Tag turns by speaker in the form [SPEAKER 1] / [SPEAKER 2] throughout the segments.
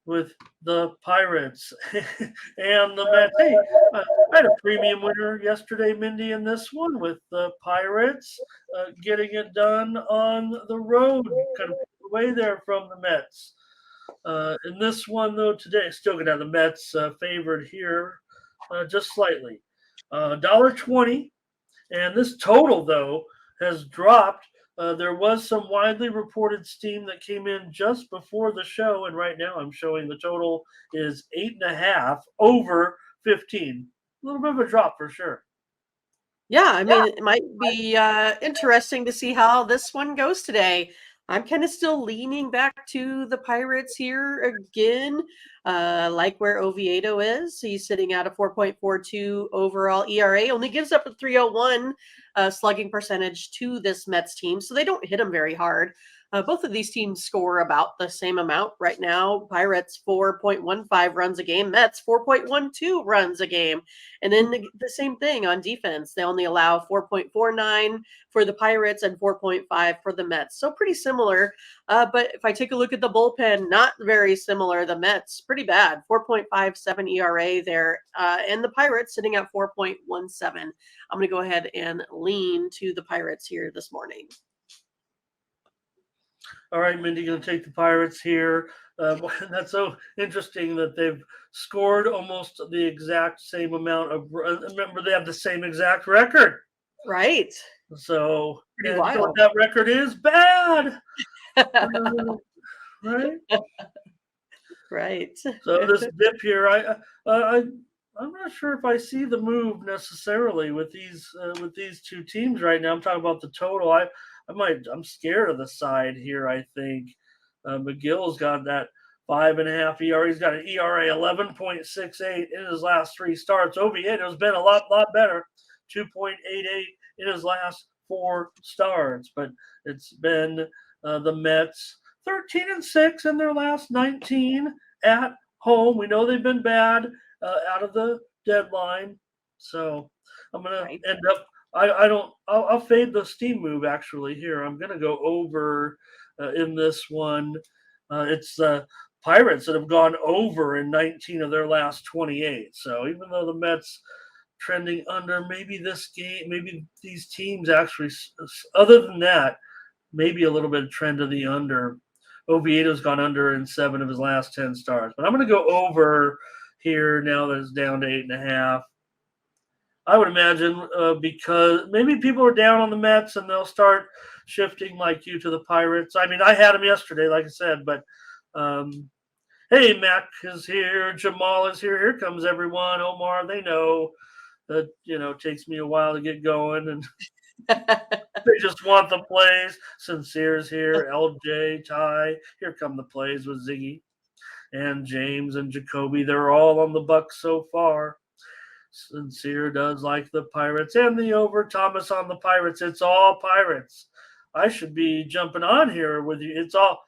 [SPEAKER 1] with the Pirates and the Mets. Hey, I had a premium winner yesterday, Mindy, in this one with the Pirates getting it done on the road, kind of away there from the Mets. In this one, though, today, still going to have the Mets favored here just slightly. $1.20. And this total, though, has dropped. There was some widely reported steam that came in just before the show, and right now I'm showing the total is 8.5 over 15. A little bit of a drop for sure.
[SPEAKER 2] Yeah, I mean, it might be interesting to see how this one goes today. I'm kind of still leaning back to the Pirates here again, like where Oviedo is. He's sitting at a 4.42 overall ERA, only gives up a 301 slugging percentage to this Mets team, so they don't hit him very hard. Both of these teams score about the same amount right now. Pirates 4.15 runs a game, Mets 4.12 runs a game. And then the same thing on defense. They only allow 4.49 for the Pirates and 4.5 for the Mets. So pretty similar. But if I take a look at the bullpen, not very similar. The Mets, pretty bad. 4.57 ERA there. And the Pirates sitting at 4.17. I'm going to go ahead and lean to the Pirates here this morning.
[SPEAKER 1] All right, Mindy, going to take the Pirates here. That's so interesting that they've scored almost the exact same amount of. Remember, they have the same exact record.
[SPEAKER 2] Right.
[SPEAKER 1] So,
[SPEAKER 2] pretty wild.
[SPEAKER 1] What that record is bad. Right.
[SPEAKER 2] Right.
[SPEAKER 1] So this dip here, I'm not sure if I see the move necessarily with these two teams right now. I'm talking about the total. I'm scared of the side here. I think McGill's got that 5.5 ERA. He's got an ERA 11.68 in his last 3 starts. Oviedo's been a lot better, 2.88 in his last 4 starts. But it's been the Mets 13-6 in their last 19 at home. We know they've been bad out of the deadline, so I'm gonna end up. I'll fade the steam move actually here. I'm gonna go over in this one. It's the Pirates that have gone over in 19 of their last 28. So even though the Mets trending under, maybe this game, maybe these teams actually. Other than that, maybe a little bit of trend of the under. Oviedo's gone under in 7 of his last 10 starts. But I'm going to go over here now that it's down to 8.5. I would imagine because maybe people are down on the Mets and they'll start shifting like you to the Pirates. I mean, I had them yesterday, like I said, but hey, Mac is here. Jamal is here. Here comes everyone. Omar, they know that, it takes me a while to get going and they just want the plays. Sincere's here. LJ, Ty. Here come the plays with Ziggy and James and Jacoby. They're all on the Bucks so far. Sincere does like the Pirates and the over. Thomas on the Pirates. It's all Pirates. I should be jumping on here with you. It's all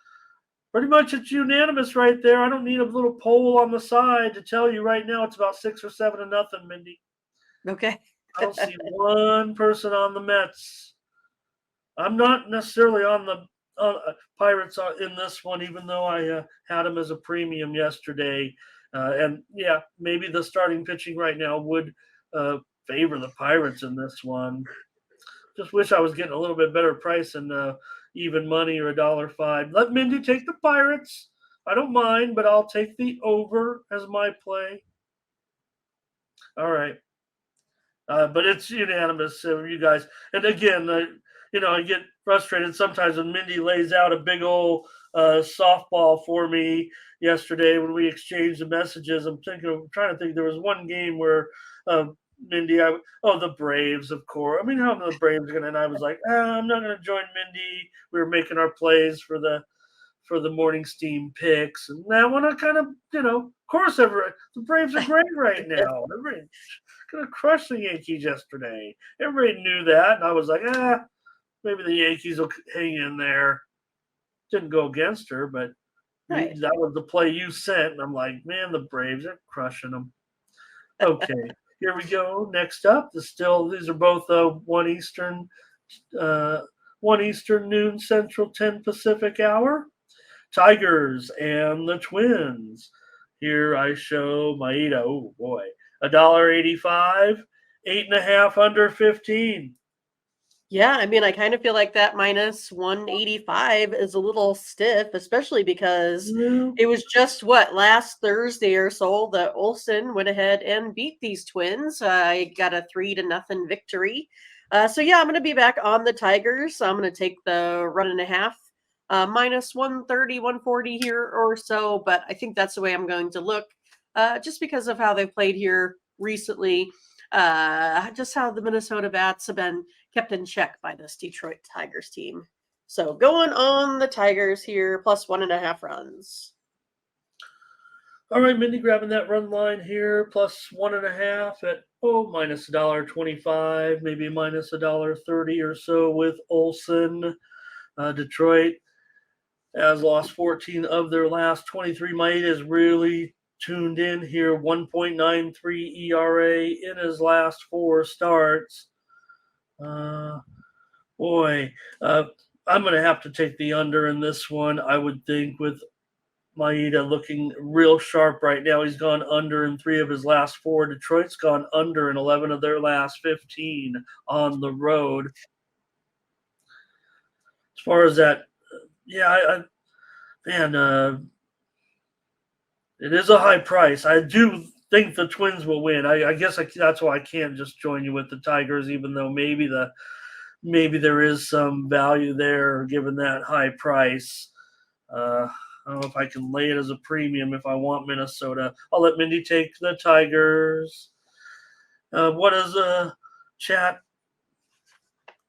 [SPEAKER 1] pretty much it's unanimous right there. I don't need a little poll on the side to tell you right now. It's about 6 or 7-0, Mindy.
[SPEAKER 2] Okay.
[SPEAKER 1] I don't see one person on the Mets. I'm not necessarily on the Pirates in this one, even though I had them as a premium yesterday. And yeah, maybe the starting pitching right now would favor the Pirates in this one. Just wish I was getting a little bit better price than even money or $1.05. Let Mindy take the Pirates. I don't mind, but I'll take the over as my play. All right. But it's unanimous, you guys. And again, I get frustrated sometimes when Mindy lays out a big old softball for me yesterday when we exchanged the messages. I'm trying to think. There was one game where Mindy, the Braves, of course. I mean, how are the Braves going to? And I was like, I'm not going to join Mindy. We were making our plays for the morning steam picks, and that one I kind of, of course, the Braves are great right now. Everybody gonna crush the Yankees yesterday. Everybody knew that, and I was like, maybe the Yankees will hang in there. Didn't go against her, but that was the play you sent, and I'm like, man, the Braves are crushing them. Okay, here we go. Next up, these are both 1 Eastern, 1 Eastern, noon Central, 10 Pacific hour. Tigers and the Twins. Here I show Maeda. Oh boy, $1.85, 8.5 under 15.
[SPEAKER 2] Yeah, I mean, I kind of feel like that minus 185 is a little stiff, especially because
[SPEAKER 1] Yeah.
[SPEAKER 2] it was just last Thursday or so that Olsen went ahead and beat these Twins. I got a 3-0 victory. So yeah, I'm going to be back on the Tigers. I'm going to take the 1.5, minus 130, 140 here or so. But I think that's the way I'm going to look, just because of how they played here recently. Just how the Minnesota Bats have been kept in check by this Detroit Tigers team. So going on the Tigers here, plus 1.5 runs.
[SPEAKER 1] All right, Mindy grabbing that run line here, plus 1.5 at minus $1.25, maybe minus $1.30 or so with Olsen. Detroit has lost 14 of their last 23. Maeda is really tuned in here, 1.93 ERA in his last 4 starts. Boy, I'm going to have to take the under in this one, I would think, with Maeda looking real sharp right now. He's gone under in 3 of his last 4. Detroit's gone under in 11 of their last 15 on the road. As far as that, it is a high price. I do think the Twins will win. I guess that's why I can't just join you with the Tigers, even though maybe there is some value there given that high price. I don't know if I can lay it as a premium if I want Minnesota. I'll let Mindy take the Tigers. What does the chat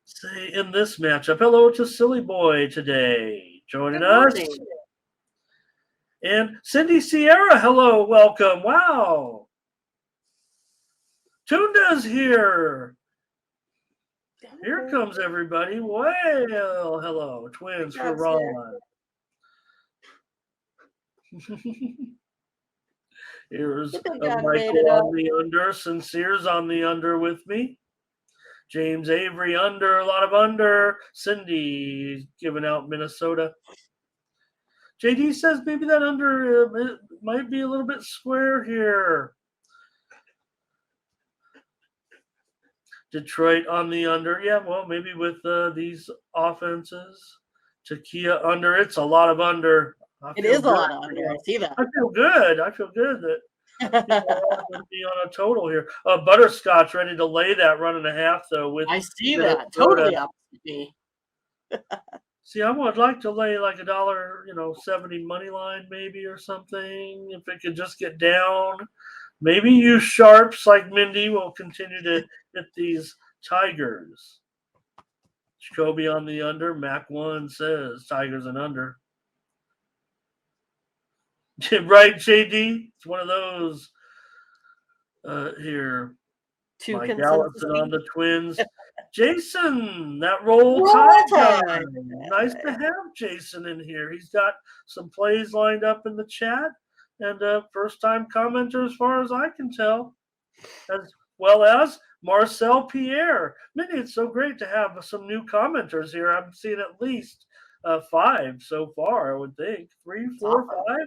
[SPEAKER 1] say in this matchup? Hello to Silly Boy today, joining us. And Cindy Sierra, hello, welcome. Wow. Tunda's here. Here comes everybody. Well, hello, Twins for Ron. Here's Michael on the under. Sincere's on the under with me. James Avery under, a lot of under. Cindy giving out Minnesota. JD says maybe that under might be a little bit square here. Detroit on the under. Yeah, well, maybe with these offenses. Takia under. It's a lot of under.
[SPEAKER 2] It is a lot of under. I see that.
[SPEAKER 1] I feel good that be on a total here. Butterscotch ready to lay that 1.5 though. With
[SPEAKER 2] I see that totally opposite me.
[SPEAKER 1] See, I would like to lay like $1.70 money line maybe or something if it could just get down. Maybe use sharps like Mindy will continue to hit these Tigers. Jacoby on the under. Mac 1 says Tigers and under. Right, JD? It's one of those here. Mike Allison on the Twins. Jason, that roll tide. Nice to have Jason in here. He's got some plays lined up in the chat. And first-time commenter as far as I can tell. As well as Marcel Pierre. Mindy, it's so great to have some new commenters here. I'm seeing at least 5 so far, I would think. 3, 4, 5.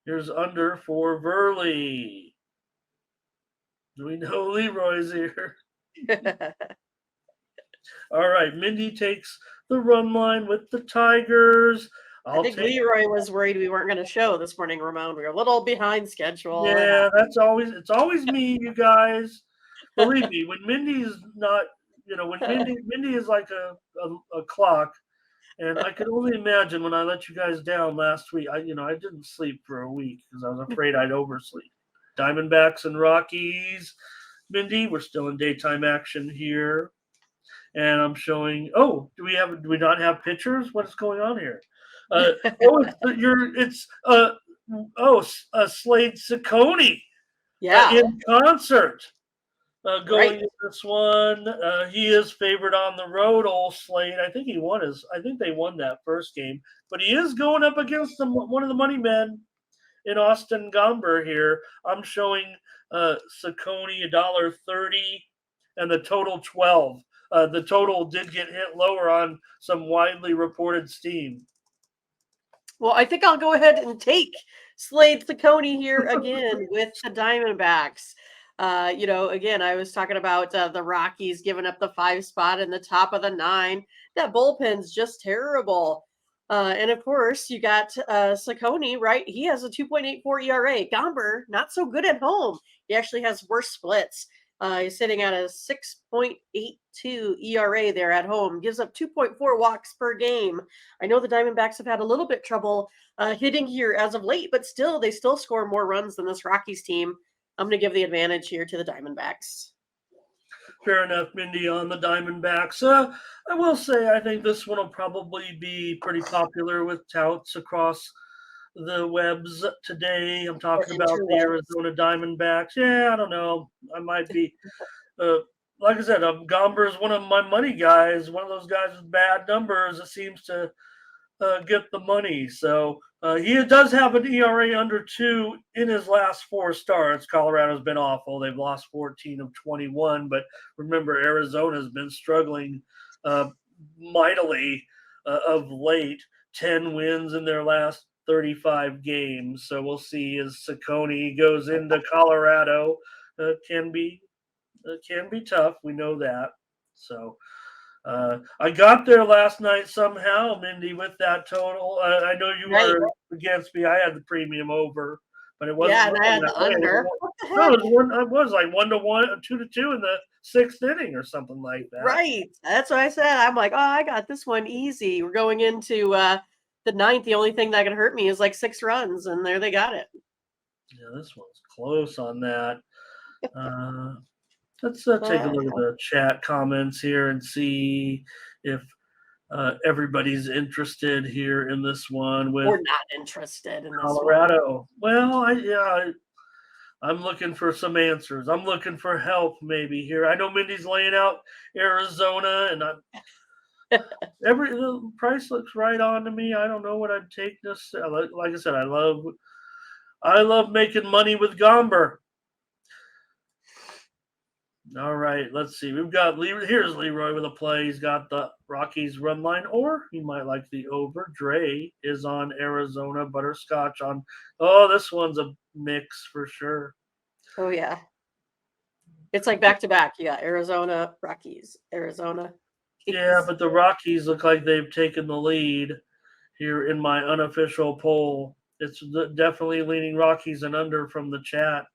[SPEAKER 1] Here's under for Verley. Do we know Leroy's here? All right, Mindy takes the run line with the Tigers.
[SPEAKER 2] I think Leroy was worried we weren't going to show this morning, Ramon. We were a little behind schedule.
[SPEAKER 1] Yeah, it's always me, you guys. Believe me, when Mindy's not, when Mindy is like a clock, and I could only imagine when I let you guys down last week. I didn't sleep for a week because I was afraid I'd oversleep. Diamondbacks and Rockies. Mindy, we're still in daytime action here. And I'm showing, do we not have pitchers? What is going on here? Slade Ciccone.
[SPEAKER 2] Yeah.
[SPEAKER 1] In concert. Going to this one. He is favored on the road, old Slade. I think they won that first game. But he is going up against one of the money men in Austin Gomber here. I'm showing Ciccone $1.30 and the total 12. The total did get hit lower on some widely reported steam.
[SPEAKER 2] Well, I think I'll go ahead and take Slade Ciccone here again with the Diamondbacks. Again, I was talking about the Rockies giving up the 5 spot in the top of the 9. That bullpen's just terrible. And of course, you got Ciccone, right? He has a 2.84 ERA. Gomber, not so good at home. He actually has worse splits. He's sitting at a 6.82 ERA there at home. Gives up 2.4 walks per game. I know the Diamondbacks have had a little bit trouble hitting here as of late, but still, they still score more runs than this Rockies team. I'm going to give the advantage here to the Diamondbacks.
[SPEAKER 1] Fair enough, Mindy, on the Diamondbacks. I will say I think this one will probably be pretty popular with touts across the webs today. I'm talking about the Arizona Diamondbacks. Yeah, I don't know. I might be. Like I said, Gomber is one of my money guys, one of those guys with bad numbers that seems to get the money. So he does have an ERA under 2 in his last 4 starts. Colorado's been awful. They've lost 14 of 21. But remember, Arizona's been struggling mightily of late. 10 wins in their last 35 games. So we'll see as Ciccone goes into Colorado. Can be tough. We know that. So I got there last night somehow, Mindy, with that total. I know you were against me. I had the premium over, but it wasn't.
[SPEAKER 2] Yeah, and I had the under.
[SPEAKER 1] No, it was like 1-1, 2-2 in the 6th inning or something like that.
[SPEAKER 2] Right. That's what I said. I'm like, oh, I got this one easy. We're going into the 9th. The only thing that can hurt me is like 6 runs, and there they got it.
[SPEAKER 1] Yeah, this one's close on that. Let's take a look at the chat comments here and see if everybody's interested here in this one. With
[SPEAKER 2] We're not interested in
[SPEAKER 1] Colorado. Well, I'm looking for some answers. I'm looking for help maybe here. I know Mindy's laying out Arizona, and the price looks right on to me. I don't know what I'd take this. Like I said, I love making money with Gomber. All right, let's see. We've got here's Leroy with a play. He's got the Rockies run line, or he might like the over. Dre is on Arizona, Butterscotch on. Oh, this one's a mix for sure.
[SPEAKER 2] Oh yeah, it's like back to back. Yeah, Arizona, Rockies, Arizona.
[SPEAKER 1] Yeah, but the Rockies look like they've taken the lead here in my unofficial poll. It's definitely leaning Rockies and under from the chat,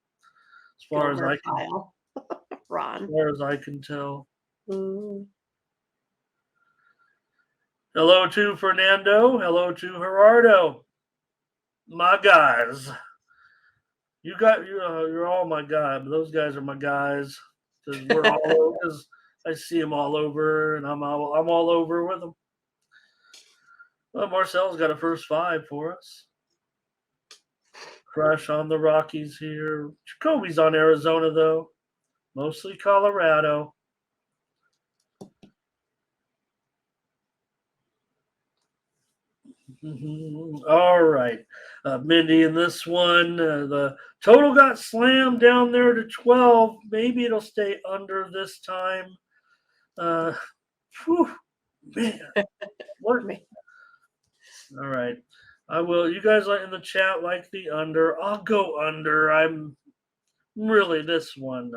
[SPEAKER 1] as far as I can.
[SPEAKER 2] Ron.
[SPEAKER 1] As far as I can tell.
[SPEAKER 2] Mm.
[SPEAKER 1] Hello to Fernando. Hello to Gerardo. My guys. You're all my guys. Those guys are my guys because we're all because I see them all over, and I'm all over with them. Well, Marcel's got a first 5 for us. Crush on the Rockies here. Jacoby's on Arizona though. Mostly Colorado. All right. Mindy, in this one, the total got slammed down there to 12. Maybe it'll stay under this time. Whew, man. What? All right. I will. You guys in the chat like the under. I'll go under. I'm really this one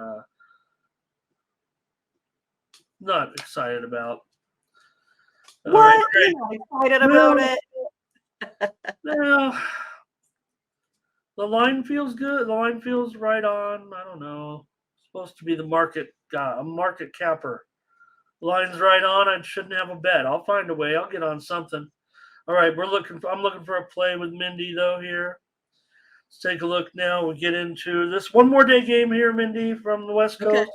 [SPEAKER 1] not excited about.
[SPEAKER 2] What? Right, you're not excited about it?
[SPEAKER 1] Yeah. The line feels good. The line feels right on. I don't know. It's supposed to be the market guy, a market capper. The line's right on. I shouldn't have a bet. I'll find a way. I'll get on something. All right, I'm looking for a play with Mindy though here. Let's take a look now. We get into this one more day game here, Mindy, from the West Coast.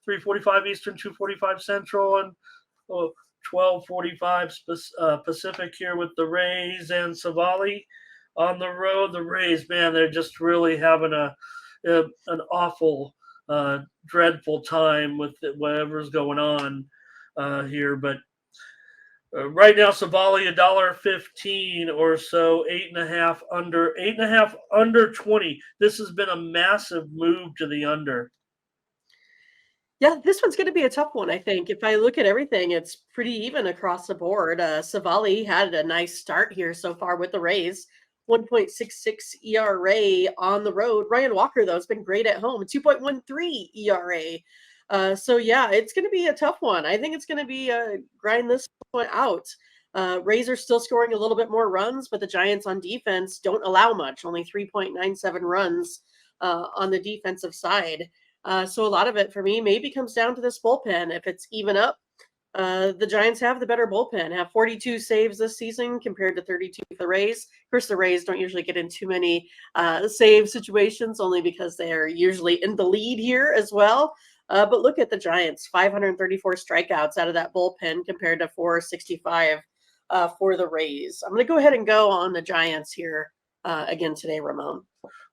[SPEAKER 1] 3:45 Eastern, 2:45 Central, and 12:45 Pacific here with the Rays and Savali on the road. The Rays, man, they're just really having an awful, dreadful time with whatever's going on here. But right now, Savali $1.15 or so, 8.5 under, 8.5 under 20. This has been a massive move to the under.
[SPEAKER 2] Yeah, this one's going to be a tough one, I think. If I look at everything, it's pretty even across the board. Savali had a nice start here so far with the Rays. 1.66 ERA on the road. Ryan Walker, though, has been great at home. 2.13 ERA. So, yeah, it's going to be a tough one. I think it's going to be grind this one out. Rays are still scoring a little bit more runs, but the Giants on defense don't allow much, only 3.97 runs on the defensive side. So a lot of it for me maybe comes down to this bullpen. If it's even up, the Giants have the better bullpen, have 42 saves this season compared to 32 for the Rays. Of course, the Rays don't usually get in too many save situations, only because they're usually in the lead here as well. But look at the Giants, 534 strikeouts out of that bullpen compared to 465 for the Rays. I'm going to go ahead and go on the Giants here again today, Ramon.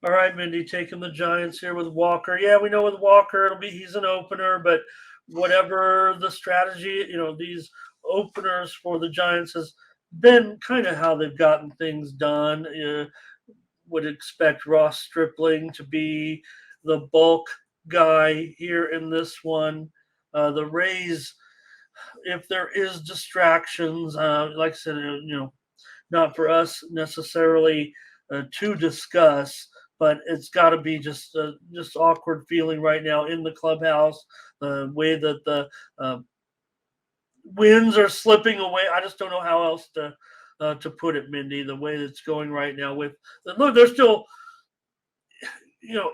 [SPEAKER 1] All right, Mindy, taking the Giants here with Walker. Yeah, we know with Walker, he's an opener, but whatever the strategy, these openers for the Giants has been kind of how they've gotten things done. Would expect Ross Stripling to be the bulk guy here in this one. The Rays, if there is distractions, like I said, not for us necessarily to discuss, but it's got to be just awkward feeling right now in the clubhouse. The way that the wins are slipping away. I just don't know how else to put it, Mindy. The way that's going right now with look, they're still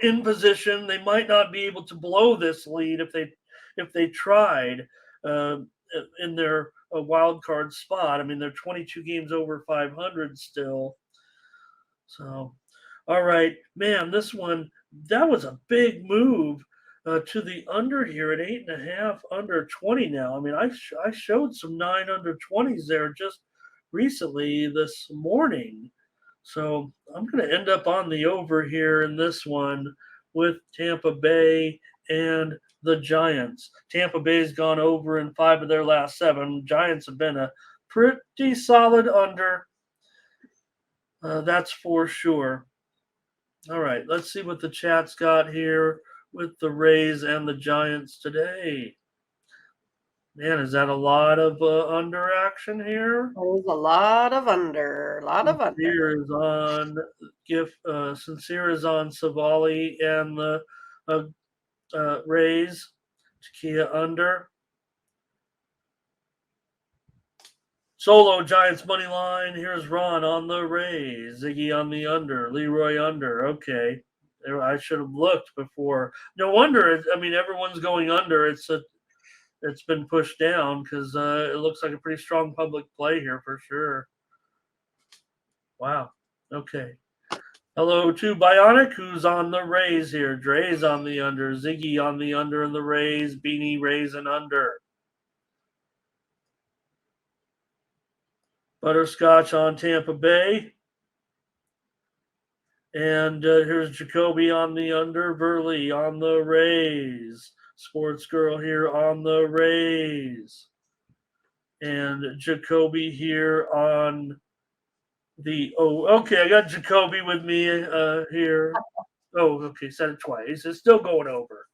[SPEAKER 1] in position. They might not be able to blow this lead if they tried in their wild card spot. I mean, they're 22 games over 500 still. So, all right, man, this one, that was a big move to the under here at 8.5, under 20 now. I mean, I showed some 9 under 20s there just recently this morning. So I'm going to end up on the over here in this one with Tampa Bay and the Giants. Tampa Bay's gone over in 5 of their last 7. Giants have been a pretty solid under. That's for sure. All right, let's see what the chat's got here with the Rays and the Giants today. Man, is that a lot of under action here?
[SPEAKER 2] There's a lot of under, a lot of under.
[SPEAKER 1] Sincere is on Sincere is on Savali and the Rays. Takia under. Solo Giants money line. Here's Ron on the Rays. Ziggy on the under. Leroy under. Okay. I should have looked before. No wonder. I mean, everyone's going under. It's been pushed down because it looks like a pretty strong public play here for sure. Wow. Okay. Hello to Bionic, who's on the Rays here. Dre's on the under. Ziggy on the under and the Rays. Beanie Rays and under. Butterscotch on Tampa Bay. And here's Jacoby on the under. Burley on the Rays. Sports Girl here on the Rays. And Jacoby here on the okay, I got Jacoby with me here. Oh, okay, said it twice. It's still going over.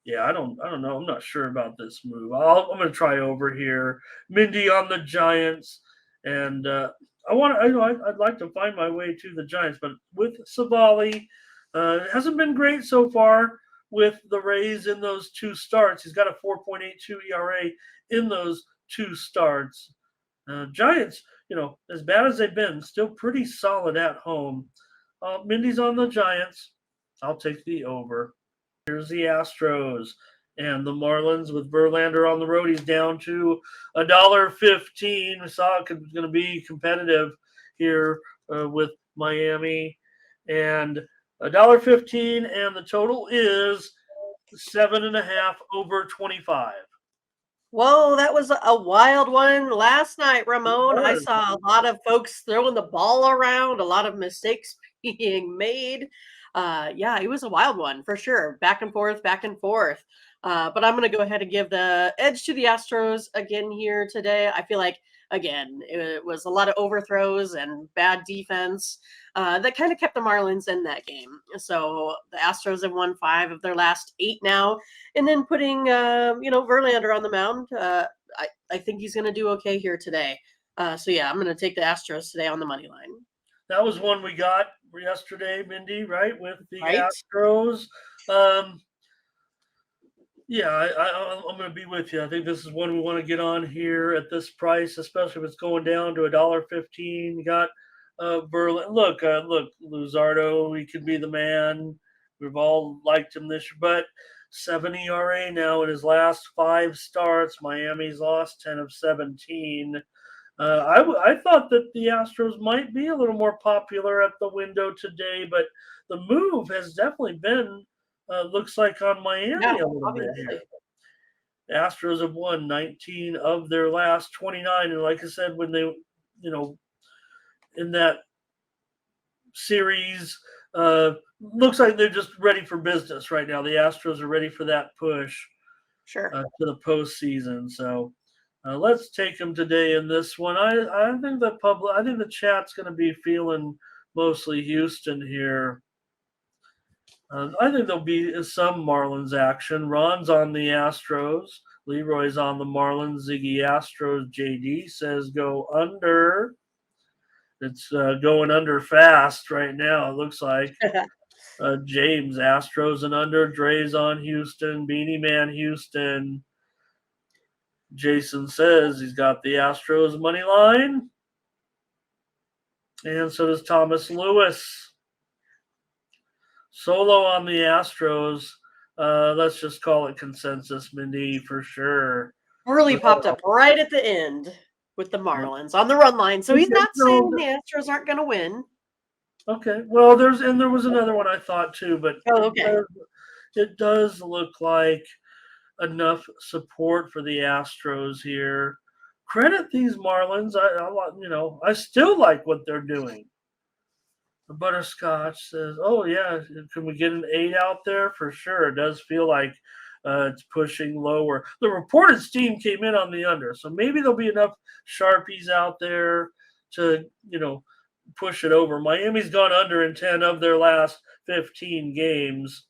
[SPEAKER 1] Yeah, I don't know. I'm not sure about this move. I'm going to try over here. Mindy on the Giants, and I'd like to find my way to the Giants, but with Savali, it hasn't been great so far with the Rays in those 2 starts. He's got a 4.82 ERA in those 2 starts. Giants, as bad as they've been, still pretty solid at home. Mindy's on the Giants. I'll take the over. Here's the Astros and the Marlins with Verlander on the road. He's down to $1.15. We saw it was going to be competitive here with Miami. And $1.15, and the total is 7.5 over 25.
[SPEAKER 2] Whoa, that was a wild one last night, Ramon. I saw a lot of folks throwing the ball around, a lot of mistakes being made. Yeah, it was a wild one for sure. Back and forth, back and forth. But I'm going to go ahead and give the edge to the Astros again here today. I feel like, again, it was a lot of overthrows and bad defense that kind of kept the Marlins in that game. So the Astros have won 5 of their last 8 now. And then putting, Verlander on the mound, I think he's going to do okay here today. So, yeah, I'm going to take the Astros today on the money line.
[SPEAKER 1] That was one we got yesterday, Mindy, right? With the
[SPEAKER 2] Right?
[SPEAKER 1] Astros. Yeah, I'm going to be with you. I think this is one we want to get on here at this price, especially if it's going down to $1.15. You got Berlin. Look, Luzardo. He could be the man. We've all liked him this year, but 7 ERA now in his last 5 starts. Miami's lost 10 of 17. I thought that the Astros might be a little more popular at the window today, but the move has definitely been looks like on Miami
[SPEAKER 2] Yeah,
[SPEAKER 1] a little bit here.
[SPEAKER 2] obviously.
[SPEAKER 1] The Astros have won 19 of their last 29, and like I said, when they, in that series, looks like they're just ready for business right now. The Astros are ready for that push
[SPEAKER 2] Sure.
[SPEAKER 1] to the postseason. So let's take them today in this one. I think the chat's going to be feeling mostly Houston here. I think there'll be some Marlins action. Ron's on the Astros. Leroy's on the Marlins. Ziggy Astros. JD says go under. It's going under fast right now. It looks like. James Astros and under. Dre's on Houston. Beanie Man Houston. Jason says he's got the Astros money line. And so does Thomas Lewis. Solo on the Astros. Let's just call it consensus, Mindy, for sure.
[SPEAKER 2] Really popped up right at the end with the Marlins on the run line. So he's not saying the Astros aren't going to win.
[SPEAKER 1] Okay. Well, there was another one I thought too, but
[SPEAKER 2] okay.
[SPEAKER 1] It does look like enough support for the Astros here. Credit these Marlins. I still like what they're doing. The Butterscotch says, "Oh yeah, can we get an 8 out there for sure?" It does feel like it's pushing lower. The reported steam came in on the under, so maybe there'll be enough sharpies out there to push it over. Miami's gone under in 10 of their last 15 games.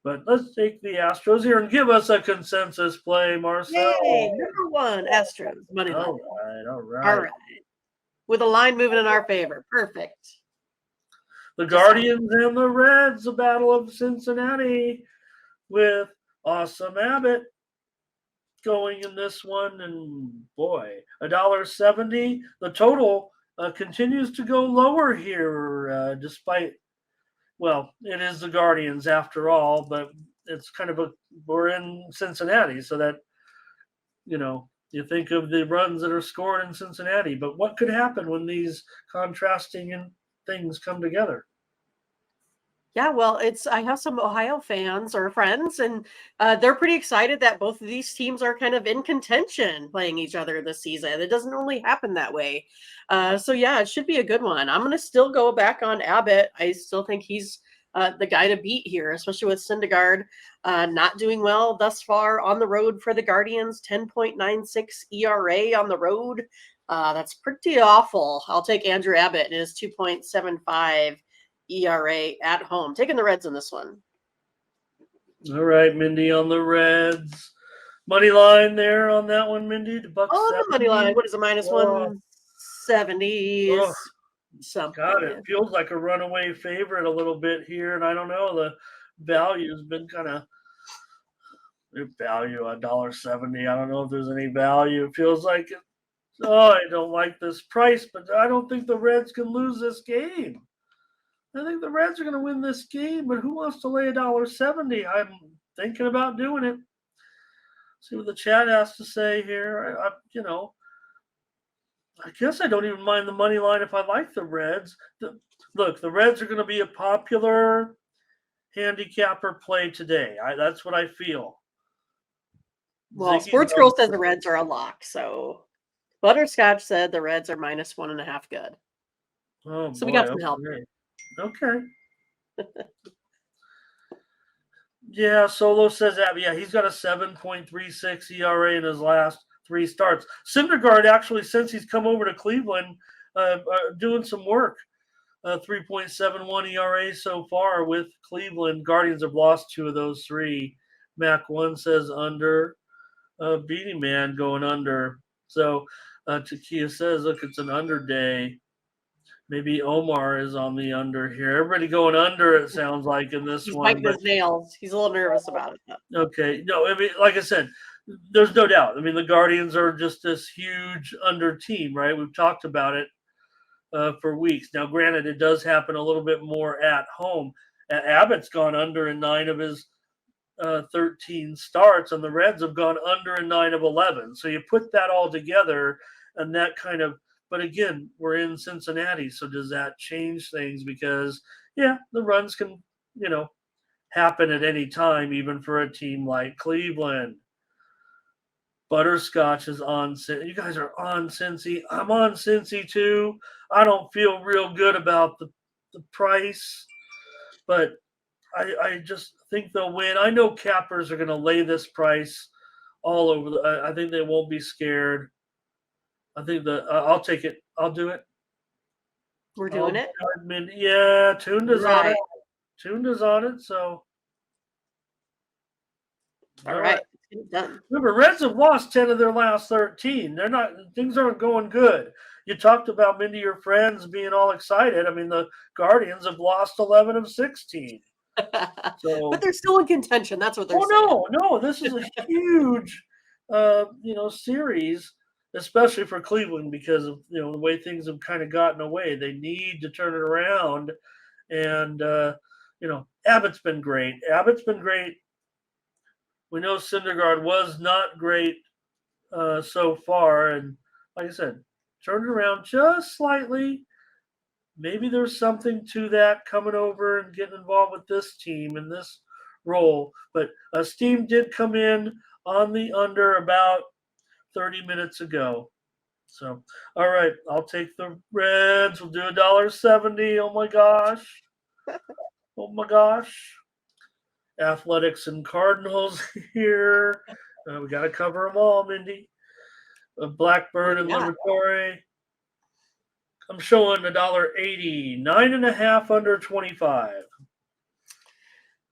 [SPEAKER 1] But let's take the Astros here and give us a consensus play, Marcel.
[SPEAKER 2] Yay, number 1, Astros money line.
[SPEAKER 1] All right.
[SPEAKER 2] All right. With a line moving in our favor. Perfect.
[SPEAKER 1] The Guardians and the Reds, the Battle of Cincinnati with Awesome Abbott going in this one. And boy, $1.70. The total continues to go lower here despite, well, it is the Guardians after all, but it's kind of we're in Cincinnati, so that, you think of the runs that are scored in Cincinnati, but what could happen when these contrasting things come together?
[SPEAKER 2] Yeah, well, I have some Ohio fans or friends, and they're pretty excited that both of these teams are kind of in contention playing each other this season. It doesn't really happen that way. So, yeah, it should be a good one. I'm going to still go back on Abbott. I still think he's the guy to beat here, especially with Syndergaard not doing well thus far on the road for the Guardians. 10.96 ERA on the road. That's pretty awful. I'll take Andrew Abbott and his 2.75 ERA at home. Taking the Reds in this one.
[SPEAKER 1] All right, Mindy on the Reds. Money line there on that one, Mindy. The Bucks.
[SPEAKER 2] Oh, the money line. What is it? Minus 170. Something.
[SPEAKER 1] God, it feels like a runaway favorite a little bit here, and I don't know. The value's been kind of value $1.70. I don't know if there's any value. It feels like I don't like this price, but I don't think the Reds can lose this game. I think the Reds are going to win this game, but who wants to lay $1.70? I'm thinking about doing it. See what the chat has to say here. I guess I don't even mind the money line if I like the Reds. Look, the Reds are going to be a popular handicapper play today. That's what I feel.
[SPEAKER 2] Well, Sports Girl says the Reds are a lock, so Butterscotch said the Reds are minus 1.5 good.
[SPEAKER 1] Oh,
[SPEAKER 2] so we got some help here.
[SPEAKER 1] Okay. Yeah, Solo says that. Yeah, he's got a 7.36 ERA in his last 3 starts. Syndergaard actually, since he's come over to Cleveland, doing some work. 3.71 ERA so far with Cleveland. Guardians have lost 2 of those 3. Mac 1 says under. Beanie Man going under. So Takia says, look, it's an under day. Maybe Omar is on the under here. Everybody going under, it sounds like, in this
[SPEAKER 2] He's
[SPEAKER 1] one.
[SPEAKER 2] biting his nails. He's a little nervous about it.
[SPEAKER 1] Okay. No, I mean, like I said, there's no doubt. I mean, the Guardians are just this huge under team, right? We've talked about it for weeks. Now, granted, it does happen a little bit more at home. Abbott's gone under in 9 of his 13 starts, and the Reds have gone under in 9 of 11. So you put that all together, and that kind of. But again, we're in Cincinnati, so does that change things? Because yeah, the runs can, happen at any time, even for a team like Cleveland. Butterscotch is on. You guys are on Cincy. I'm on Cincy too. I don't feel real good about the price, but I just think they'll win. I know cappers are going to lay this price all over. I think they won't be scared. I think I'll take it. I'll do it.
[SPEAKER 2] We're doing it.
[SPEAKER 1] Yeah, Tunda's on
[SPEAKER 2] Right.
[SPEAKER 1] it. Tunda's on it. So
[SPEAKER 2] All right. Done.
[SPEAKER 1] Remember, Reds have lost 10 of their last 13. Things aren't going good. You talked about Mindy, your friends being all excited. I mean, the Guardians have lost 11 of 16. So,
[SPEAKER 2] But they're still in contention. That's what they're saying.
[SPEAKER 1] No, this is a huge, series, especially for Cleveland because of the way things have kind of gotten away. They need to turn it around, and Abbott's been great. We know Syndergaard was not great so far, and like I said, turned around just slightly. Maybe there's something to that coming over and getting involved with this team in this role. But Steam did come in on the under about 30 minutes ago. So, all right, I'll take the Reds. We'll do $1.70. Oh my gosh. Oh my gosh. Athletics and Cardinals here. We got to cover them all, Mindy. Blackburn and Liberatore. I'm showing $1.80. 9.5 under 25.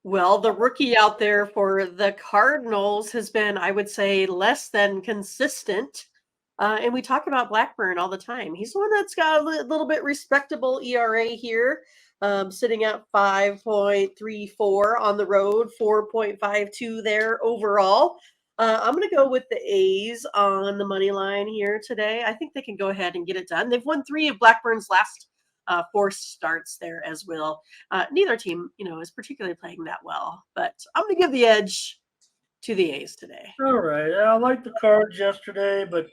[SPEAKER 2] Well, the rookie out there for the Cardinals has been, I would say, less than consistent. And we talk about Blackburn all the time. He's the one that's got a little bit respectable ERA here, sitting at 5.34 on the road, 4.52 there overall. I'm going to go with the A's on the money line here today. I think they can go ahead and get it done. They've won 3 of Blackburn's last 4 starts there as well. Neither team, is particularly playing that well, but I'm going to give the edge to the A's today.
[SPEAKER 1] All right. I liked the Cards yesterday, but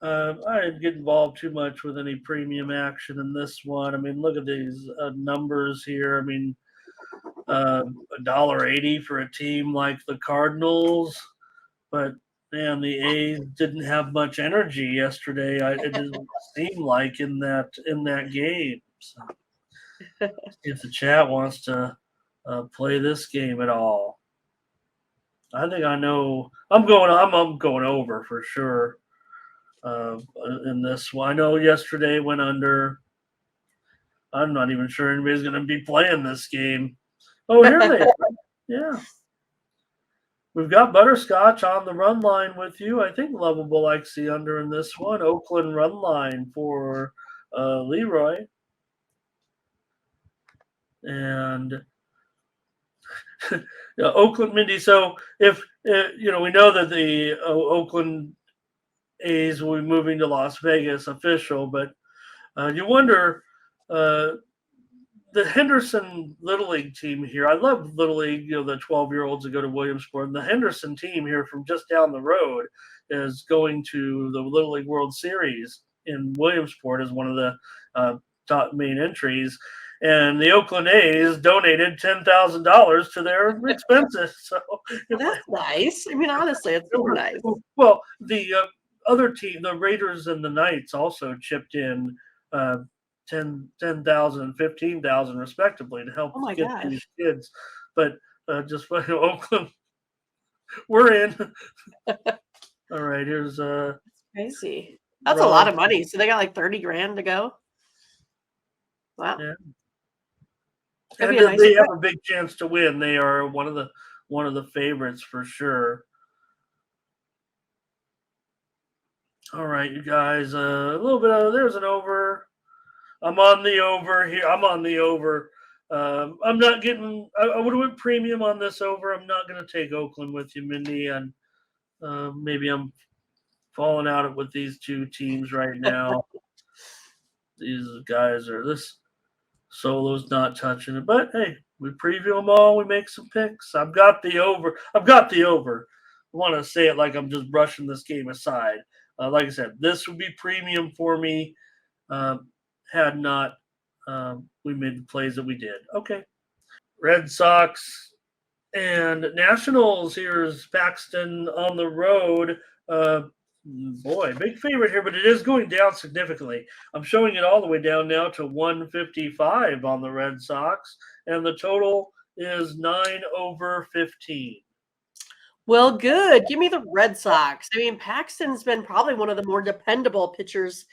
[SPEAKER 1] I didn't get involved too much with any premium action in this one. I mean, look at these numbers here. I mean, $1.80 for a team like the Cardinals, but man, the A's didn't have much energy yesterday. It didn't seem like in that game. So, if the chat wants to play this game at all, I think I know. I'm going over for sure. In this one, I know yesterday went under. I'm not even sure anybody's going to be playing this game. Oh, here they are. Yeah. We've got Butterscotch on the run line with you. I think Lovable likes the under in this one. Oakland run line for Leroy. And Oakland, Mindy. So if, we know that the Oakland A's will be moving to Las Vegas official, but you wonder the Henderson Little League team here. I love Little League, the 12-year-olds that go to Williamsport. And the Henderson team here from just down the road is going to the Little League World Series in Williamsport as one of the top main entries. And the Oakland A's donated $10,000 to their expenses. So
[SPEAKER 2] that's nice. I mean, honestly, it's super nice.
[SPEAKER 1] Well, the other team, the Raiders and the Knights, also chipped in $10,000 and $15,000 respectively to help get these kids. But Just Oakland. We're in. All right, here's
[SPEAKER 2] Crazy. That's a lot
[SPEAKER 1] Ron.
[SPEAKER 2] of money. So they got like 30 grand to go. Wow.
[SPEAKER 1] Yeah.
[SPEAKER 2] That'd
[SPEAKER 1] And
[SPEAKER 2] be a nice
[SPEAKER 1] they have
[SPEAKER 2] trip.
[SPEAKER 1] a big chance to win. They are one of the favorites for sure. All right, you guys. A little bit of there's an over. I'm on the over here. I'm on the over. I'm not getting. I would have went premium on this over. I'm not going to take Oakland with you, Mindy, and maybe I'm falling out with these two teams right now. These guys are this solo's not touching it, but hey, we preview them all. We make some picks. I've got the over. I've got the over. I want to say it like I'm just brushing this game aside. Like I said, this would be premium for me. Um, had not we made the plays that we did. Okay. Red Sox and Nationals. Here's Paxton on the road. Boy, big favorite here, but it is going down significantly. I'm showing it all the way down now to 155 on the Red Sox, and the total is 9/15.
[SPEAKER 2] Well, good. Give me the Red Sox. I mean, Paxton's been probably one of the more dependable pitchers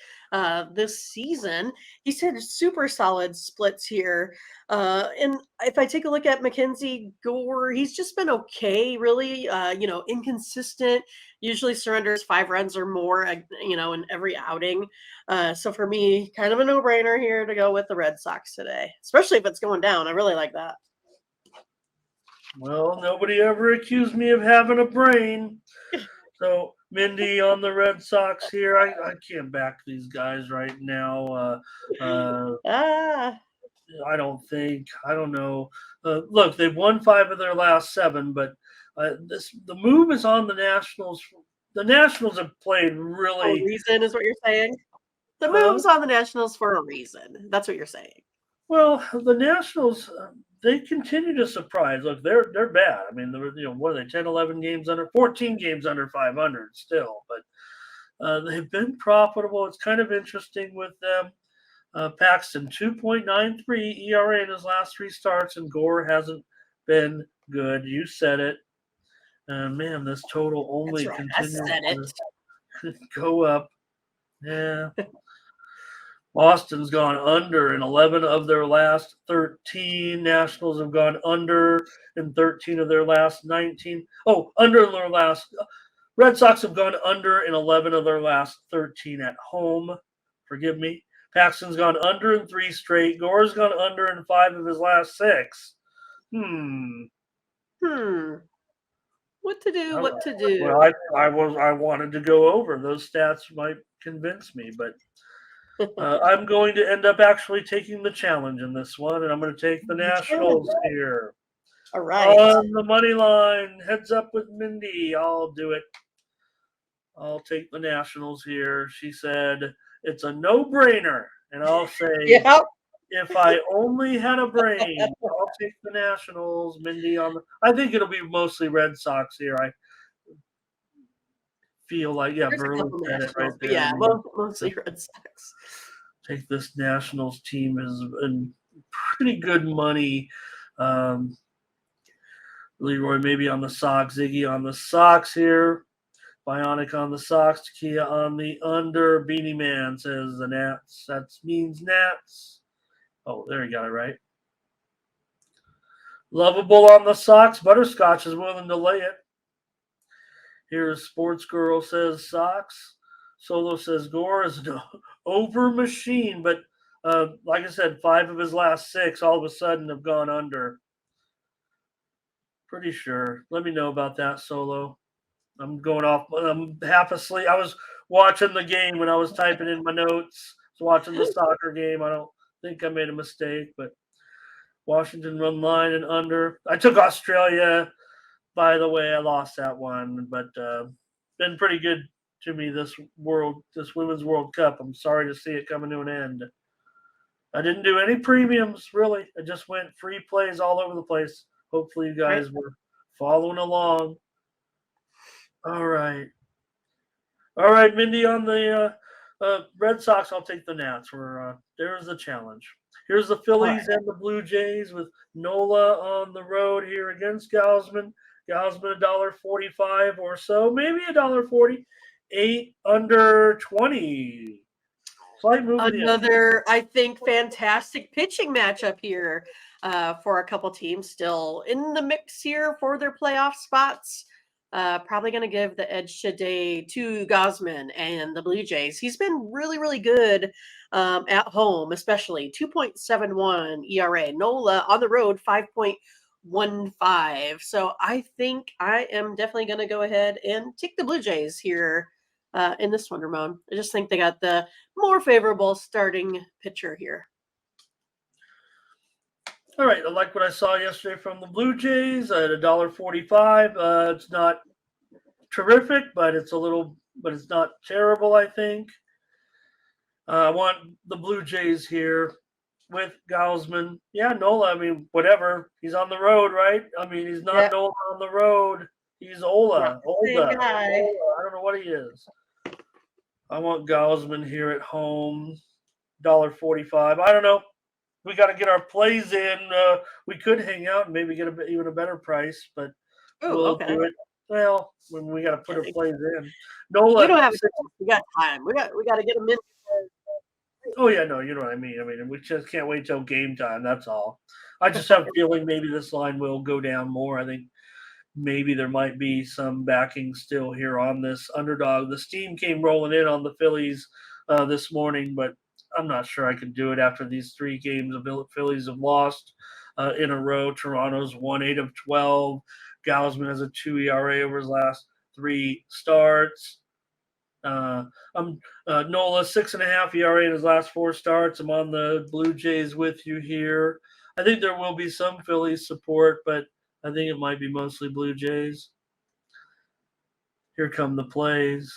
[SPEAKER 2] this season. He's had super solid splits here. And if I take a look at Mackenzie Gore, he's just been okay, really. Inconsistent. Usually surrenders 5 runs or more, in every outing. So for me, kind of a no-brainer here to go with the Red Sox today, especially if it's going down. I really like that.
[SPEAKER 1] Well, nobody ever accused me of having a brain. So, Mindy on the Red Sox here. I can't back these guys right now.
[SPEAKER 2] Ah.
[SPEAKER 1] I don't think. I don't know. Look, they've won 5 of their last 7, but the move is on the Nationals. The Nationals have played
[SPEAKER 2] A
[SPEAKER 1] really
[SPEAKER 2] reason is what you're saying? The
[SPEAKER 1] uh,
[SPEAKER 2] move's on the Nationals for a reason. That's what you're saying.
[SPEAKER 1] well. The Nationals they continue to surprise. Look, they're bad. I mean, what are they? 10, 11 games under, 14 games under 500 still, but they've been profitable. It's kind of interesting with them. Paxton 2.93 ERA in his last 3 starts, and Gore hasn't been good. You said it. Man, this total
[SPEAKER 2] That's
[SPEAKER 1] only
[SPEAKER 2] right. I
[SPEAKER 1] continues
[SPEAKER 2] said it.
[SPEAKER 1] to go up. Yeah. Boston's gone under in 11 of their last 13. Nationals have gone under in 13 of their last 19. Oh, under their last. Red Sox have gone under in 11 of their last 13 at home. Forgive me. Paxton's gone under in 3 straight. Gore's gone under in 5 of his last 6. Hmm.
[SPEAKER 2] What to do?
[SPEAKER 1] All
[SPEAKER 2] What
[SPEAKER 1] right.
[SPEAKER 2] to
[SPEAKER 1] Well,
[SPEAKER 2] do?
[SPEAKER 1] I wanted to go over. Those stats might convince me, but I'm going to end up actually taking the challenge in this one, and I'm going to take the Nationals here.
[SPEAKER 2] All right.
[SPEAKER 1] On the money line, heads up with Mindy. I'll do it. I'll take the Nationals here. She said it's a no-brainer, and I'll say
[SPEAKER 2] Yep.
[SPEAKER 1] if I only had a brain, I'll take the Nationals. Mindy on the. I think it'll be mostly Red Sox here. I feel like
[SPEAKER 2] There's a
[SPEAKER 1] Verlin
[SPEAKER 2] couple
[SPEAKER 1] said it right
[SPEAKER 2] Nationals, but
[SPEAKER 1] there.
[SPEAKER 2] yeah, mostly Red Sox.
[SPEAKER 1] Take this Nationals team is in pretty good money. Um, Leroy maybe on the Sox, Ziggy on the Sox here. Bionic on the Sox, Takia on the under. Beanie Man says the Nats. That means Nats. Oh, there you got it right. Lovable on the Sox. Butterscotch is willing to lay it. Here's Sports Girl says Sox. Solo says Gore is an over machine, but like I said, 5 of his last 6 all of a sudden have gone under. Pretty sure. Let me know about that, Solo. I'm going off. I'm half asleep. I was watching the game when I was typing in my notes. I was watching the soccer game. I don't think I made a mistake, but Washington run line and under. I took Australia. By the way, I lost that one, but been pretty good to me this women's World Cup. I'm sorry to see it coming to an end. I didn't do any premiums really. I just went free plays all over the place. Hopefully, you
[SPEAKER 2] Right.
[SPEAKER 1] guys were following along. All right. All right, Mindy, on the Red Sox, I'll take the Nats. There's the challenge. Here's the
[SPEAKER 2] All
[SPEAKER 1] Phillies
[SPEAKER 2] right.
[SPEAKER 1] and the Blue Jays with Nola on the road here against Gausman. Gausman $1.45 or so, maybe $1.40. 8 under 20. Slight move in the under.
[SPEAKER 2] Another, I think, fantastic pitching matchup here for a couple teams still in the mix here for their playoff spots. Probably going to give the edge today to Gosman and the Blue Jays. He's been really, really good at home, especially 2.71 ERA. Nola on the road, 5.15. So I think I am definitely going to go ahead and take the Blue Jays here in this one, Ramon. I just think they got the more favorable starting pitcher here.
[SPEAKER 1] All right, I like what I saw yesterday from the Blue Jays at $1.45. It's not terrific, but it's not terrible. I think I want the Blue Jays here with Gausman. Yeah, Nola. I mean, whatever. He's on the road, right? I mean, he's not
[SPEAKER 2] Yep.
[SPEAKER 1] Nola on the road. He's
[SPEAKER 2] Not
[SPEAKER 1] Ola.
[SPEAKER 2] the same guy.
[SPEAKER 1] I don't know what he is. I want Gausman here at home. $1.45. I don't know. We got to get our plays in. We could hang out and maybe get even a better price, but
[SPEAKER 2] Oh,
[SPEAKER 1] we'll
[SPEAKER 2] okay.
[SPEAKER 1] do it. Well, when we got to put our
[SPEAKER 2] Yeah,
[SPEAKER 1] plays in.
[SPEAKER 2] we
[SPEAKER 1] Nola.
[SPEAKER 2] don't have stress. We got time. We got to get them in.
[SPEAKER 1] Oh yeah, no, you know what I mean. I mean, we just can't wait till game time. That's all. I just have a feeling maybe this line will go down more. I think maybe there might be some backing still here on this underdog. The steam came rolling in on the Phillies this morning, but I'm not sure I can do it after these 3 games the Phillies have lost in a row. Toronto's won 8 of 12. Gausman has a 2 ERA over his last 3 starts. I'm Nola 6.5 ERA in his last 4 starts. I'm on the Blue Jays with you here. I think there will be some Phillies support, but I think it might be mostly Blue Jays. Here come the plays.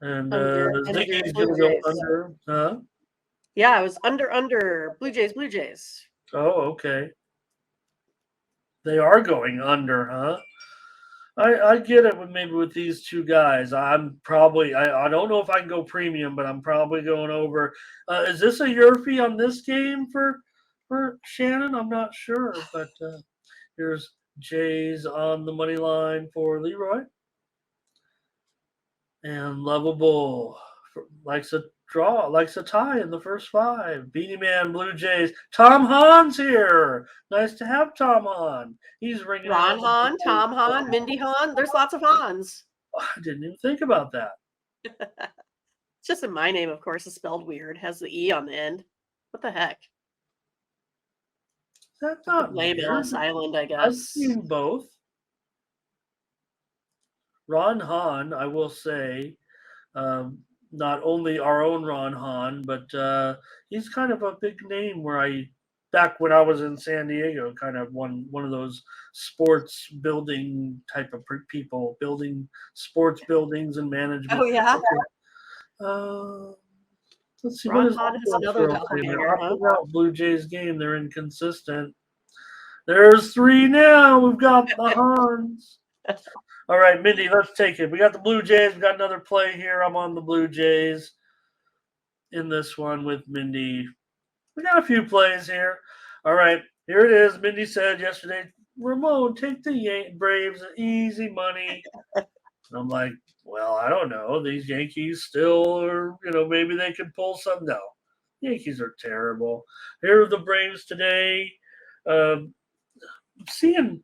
[SPEAKER 1] And
[SPEAKER 2] Under
[SPEAKER 1] Ziggy's
[SPEAKER 2] Blue
[SPEAKER 1] going to go
[SPEAKER 2] Jays.
[SPEAKER 1] under. Huh?
[SPEAKER 2] Yeah, it was under Blue Jays.
[SPEAKER 1] Oh, okay. They are going under, huh? I get it with these 2 guys. I'm probably I don't know if I can go premium, but I'm probably going over. Is this a Yurfie on this game for Shannon? I'm not sure, but here's Jays on the money line for Leroy. And Lovable likes a draw, likes a tie in the first 5. Beanie Man, Blue Jays. Tom Hahn's here. Nice to have Tom Hahn. He's ringing
[SPEAKER 2] Ron
[SPEAKER 1] on the
[SPEAKER 2] Hahn, Tom Hahn, Mindy Hahn. There's lots of Hahns.
[SPEAKER 1] I didn't even think about that.
[SPEAKER 2] It's just in my name, of course, is spelled weird. Has the E on the end. What the heck?
[SPEAKER 1] That's not
[SPEAKER 2] Blame
[SPEAKER 1] weird.
[SPEAKER 2] Ellis Island, I
[SPEAKER 1] I've
[SPEAKER 2] guess.
[SPEAKER 1] seen both. Ron Hahn, I will say, not only our own Ron Hahn, but he's kind of a big name back when I was in San Diego, kind of one of those sports building type of people, building sports buildings and management.
[SPEAKER 2] Oh, yeah?
[SPEAKER 1] Uh, let's see, what
[SPEAKER 2] Ron
[SPEAKER 1] is
[SPEAKER 2] Hahn has another doppelganger, huh?
[SPEAKER 1] out Blue Jays game? They're inconsistent. There's 3 now. We've got the Hans. All right, Mindy, let's take it. We got the Blue Jays. We got another play here. I'm on the Blue Jays in this one with Mindy. We got a few plays here. All right, here it is. Mindy said yesterday, Ramon, take the Braves, easy money. And I'm like, well, I don't know. These Yankees still are, maybe they could pull some. No, Yankees are terrible. Here are the Braves today. Seeing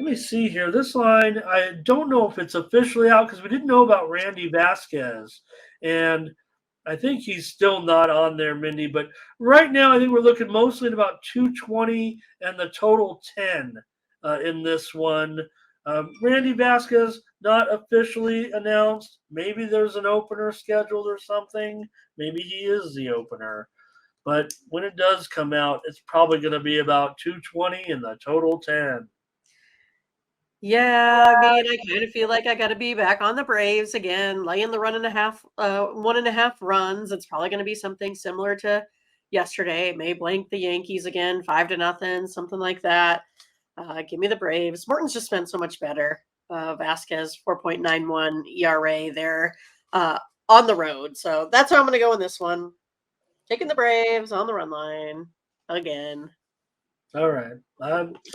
[SPEAKER 1] Let me see here. This line, I don't know if it's officially out because we didn't know about Randy Vasquez. And I think he's still not on there, Mindy. But right now, I think we're looking mostly at about 220 and the total 10 in this one. Randy Vasquez, not officially announced. Maybe there's an opener scheduled or something. Maybe he is the opener. But when it does come out, it's probably going to be about 220 and the total 10.
[SPEAKER 2] Yeah, I mean, I kind of feel like I got to be back on the Braves again, laying the 1.5 runs. It's probably going to be something similar to yesterday. It may blank the Yankees again, 5-0, something like that. Give me the Braves. Morton's just been so much better. Vasquez, 4.91 ERA there on the road. So that's how I'm going to go in this one. Taking the Braves on the run line again.
[SPEAKER 1] All right.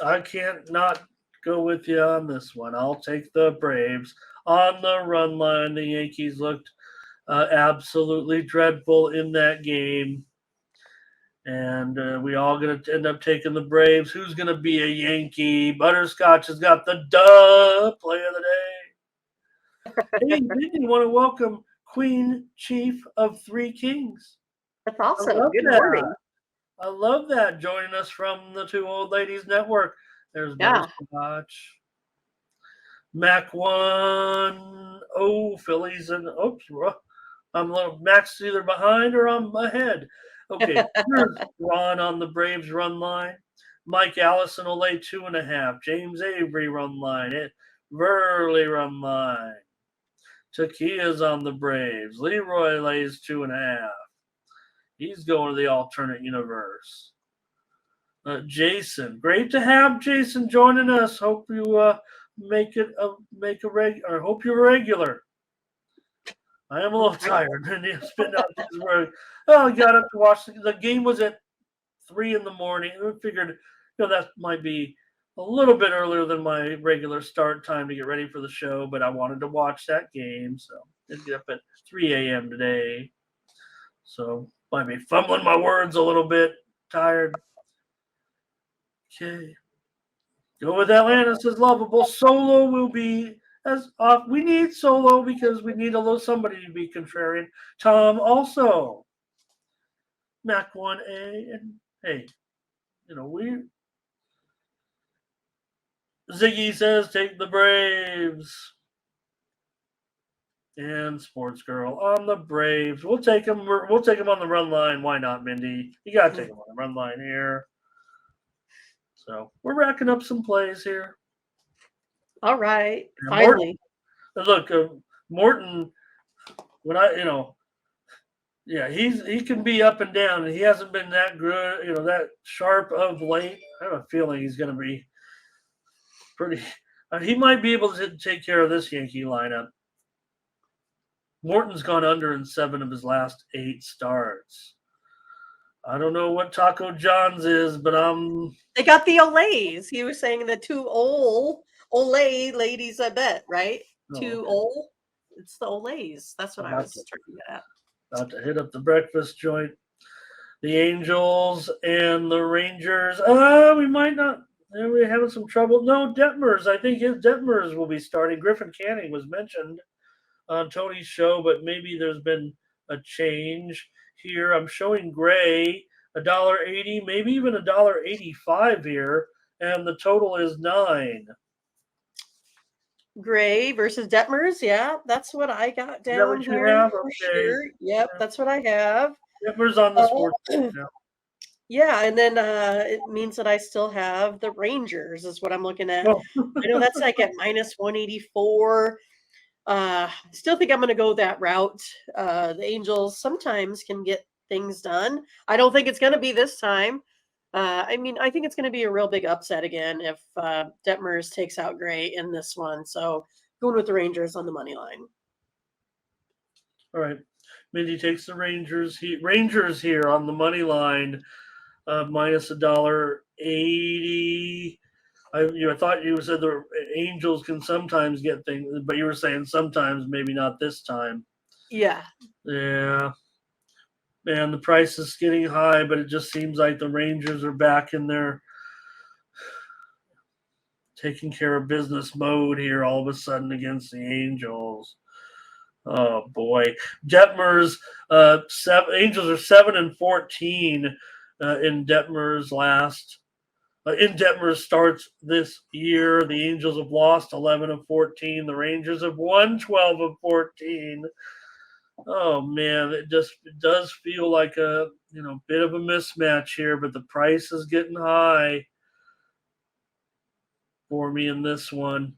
[SPEAKER 1] I can't not go with you on this one. I'll take the Braves on the run line. The Yankees looked absolutely dreadful in that game. And we all going to end up taking the Braves. Who's going to be a Yankee? Butterscotch has got the play of the day. Hey, Mindy, want to welcome Queen Chief of Three Kings.
[SPEAKER 2] That's
[SPEAKER 1] I
[SPEAKER 2] awesome.
[SPEAKER 1] love
[SPEAKER 2] Good
[SPEAKER 1] that.
[SPEAKER 2] morning.
[SPEAKER 1] I love that. Joining us from the Two Old Ladies Network. There's
[SPEAKER 2] Yeah.
[SPEAKER 1] Butterscotch. Mac 1-0 Phillies and I'm a little Mac's either behind or I'm ahead. Okay, here's Ron on the Braves run line. Mike Allison will lay 2.5. James Avery run line. Verley run line. Takia's on the Braves. Leroy lays 2.5. He's going to the alternate universe. Jason, great to have Jason joining us. Hope you make a hope you're regular. I am a little tired. Spitting out these words. Oh, I got up to watch the game. Was at 3 a.m. I figured, that might be a little bit earlier than my regular start time to get ready for the show, but I wanted to watch that game, so I get up at 3 a.m. today. So might be fumbling my words a little bit. Tired. Okay. Go with Atlanta says lovable. Solo will be as off. We need Solo because we need a little somebody to be contrarian. Tom also. Mac 1A and hey, we Ziggy says take the Braves. And Sports Girl on the Braves. We'll take him. We'll take him on the run line. Why not, Mindy? You gotta take him on the run line here. So we're racking up some plays here.
[SPEAKER 2] All right.
[SPEAKER 1] And
[SPEAKER 2] Finally.
[SPEAKER 1] Morton. When he can be up and down, and he hasn't been that good, that sharp of late. I have a feeling he's going to be pretty. He might be able to take care of this Yankee lineup. Morton's gone under in 7 of his last 8 starts. I don't know what Taco John's is, but
[SPEAKER 2] They got the Olays. He was saying the 2 Olay ladies, I bet, right?
[SPEAKER 1] Oh,
[SPEAKER 2] 2
[SPEAKER 1] okay.
[SPEAKER 2] Ol. It's the Olays. That's what I was trying to get at.
[SPEAKER 1] About to hit up the breakfast joint. The Angels and the Rangers. We might not. We're having some trouble. No, Detmers. I think Detmers will be starting. Griffin Canning was mentioned on Tony's show, but maybe there's been a change here. I'm showing Gray $1.80, maybe even $1.85 here, and the total is 9.
[SPEAKER 2] Gray versus Detmers. Yeah, that's what I got down
[SPEAKER 1] Is that what you
[SPEAKER 2] here
[SPEAKER 1] have?
[SPEAKER 2] for
[SPEAKER 1] Okay.
[SPEAKER 2] sure. Yep, that's what I have.
[SPEAKER 1] Detmers on the sports now.
[SPEAKER 2] Yeah, and then it means that I still have the Rangers is what I'm looking at.
[SPEAKER 1] Oh.
[SPEAKER 2] I know that's like at minus 184. I still think I'm going to go that route. The Angels sometimes can get things done. I don't think it's going to be this time. I think it's going to be a real big upset again if Detmers takes out Gray in this one. So going with the Rangers on the money line.
[SPEAKER 1] All right. Mindy takes the Rangers. Rangers here on the money line, minus $1.80. I thought you said the Angels can sometimes get things, but you were saying sometimes, maybe not this time.
[SPEAKER 2] Yeah.
[SPEAKER 1] Yeah. Man, the price is getting high, but it just seems like the Rangers are back in their taking care of business mode here all of a sudden against the Angels. Oh boy, Detmers. Angels are 7-14 in Detmers last. In Detmers starts this year, the Angels have lost 11 of 14. The Rangers have won 12 of 14. Oh man, it does feel like a bit of a mismatch here, but the price is getting high for me in this one.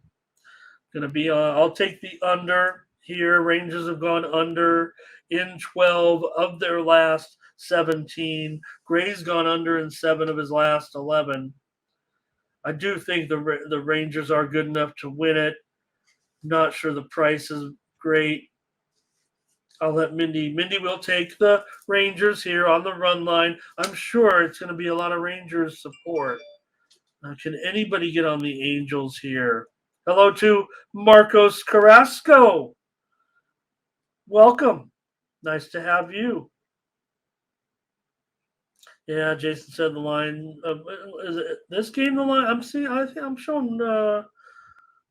[SPEAKER 1] Gonna be I'll take the under here. Rangers have gone under in 12 of their last 17. Gray's gone under in 7 of his last 11. I do think the Rangers are good enough to win it. Not sure the price is great. I'll let Mindy. Mindy will take the Rangers here on the run line. I'm sure it's going to be a lot of Rangers support. Can anybody get on the Angels here? Hello to Marcos Carrasco. Welcome. Nice to have you. Yeah, Jason said the line. Is it this game? The line I'm seeing. I think I'm showing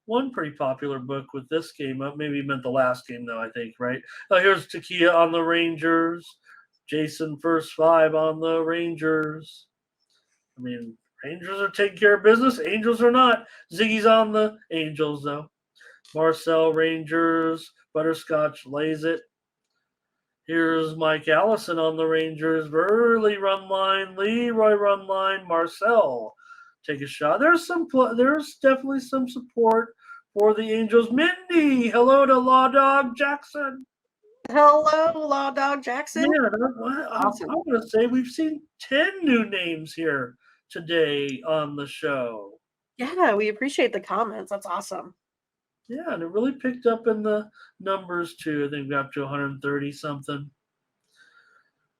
[SPEAKER 1] one pretty popular book with this game. Maybe he meant the last game, though. I think right. Here's Takia on the Rangers. Jason first 5 on the Rangers. I mean, Rangers are taking care of business. Angels are not. Ziggy's on the Angels though. Marcel Rangers. Butterscotch lays it. Here's Mike Allison on the Rangers. Burley run line. Leroy run line. Marcel take a shot. There's definitely some support for the Angels. Mindy, hello to Law Dog Jackson.
[SPEAKER 2] Hello, Law Dog Jackson.
[SPEAKER 1] Man, I'm going to say we've seen 10 new names here today on the show.
[SPEAKER 2] Yeah, we appreciate the comments. That's awesome.
[SPEAKER 1] Yeah, and it really picked up in the numbers too. I think we got up to 130 something.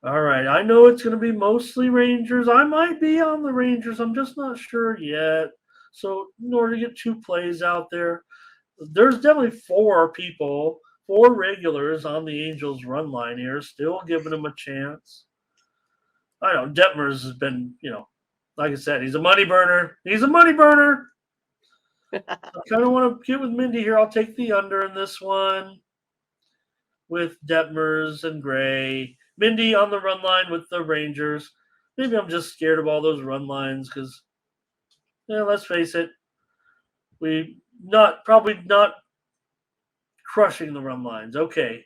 [SPEAKER 1] All right, I know it's going to be mostly Rangers. I might be on the Rangers. I'm just not sure yet. So in order to get 2 plays out there, there's definitely 4 people, 4 regulars on the Angels run line here, still giving them a chance. I know Detmers has been, like I said, he's a money burner. He's a money burner. I kind of want to get with Mindy here. I'll take the under in this one with Detmers and Gray. Mindy on the run line with the Rangers. Maybe I'm just scared of all those run lines because, let's face it, probably not crushing the run lines. Okay,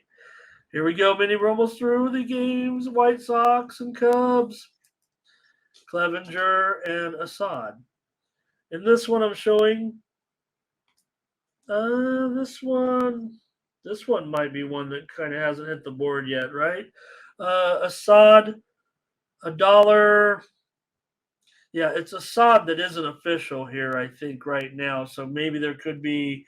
[SPEAKER 1] here we go, Mindy. We're almost through the games. White Sox and Cubs. Clevenger and Assad. In this one, I'm showing. This one might be one that kind of hasn't hit the board yet, right? Assad, $1. Yeah, it's Assad that isn't official here, I think, right now. So maybe there could be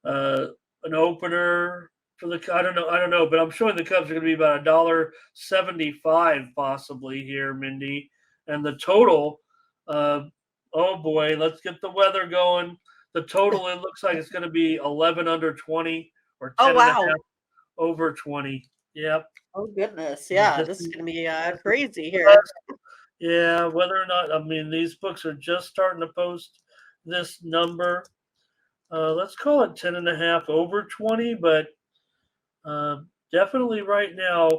[SPEAKER 1] an opener for the. I don't know, but I'm showing the Cubs are going to be about $1.75 possibly here, Mindy, and the total. Oh boy, let's get the weather going. The total, it looks like it's going to be 11 under 20 or 10 and a half over 20. Yep.
[SPEAKER 2] Oh goodness, yeah, this is going to be crazy here.
[SPEAKER 1] Yeah, whether or not, I mean, these books are just starting to post this number. Let's call it 10 and a half over 20, but definitely right now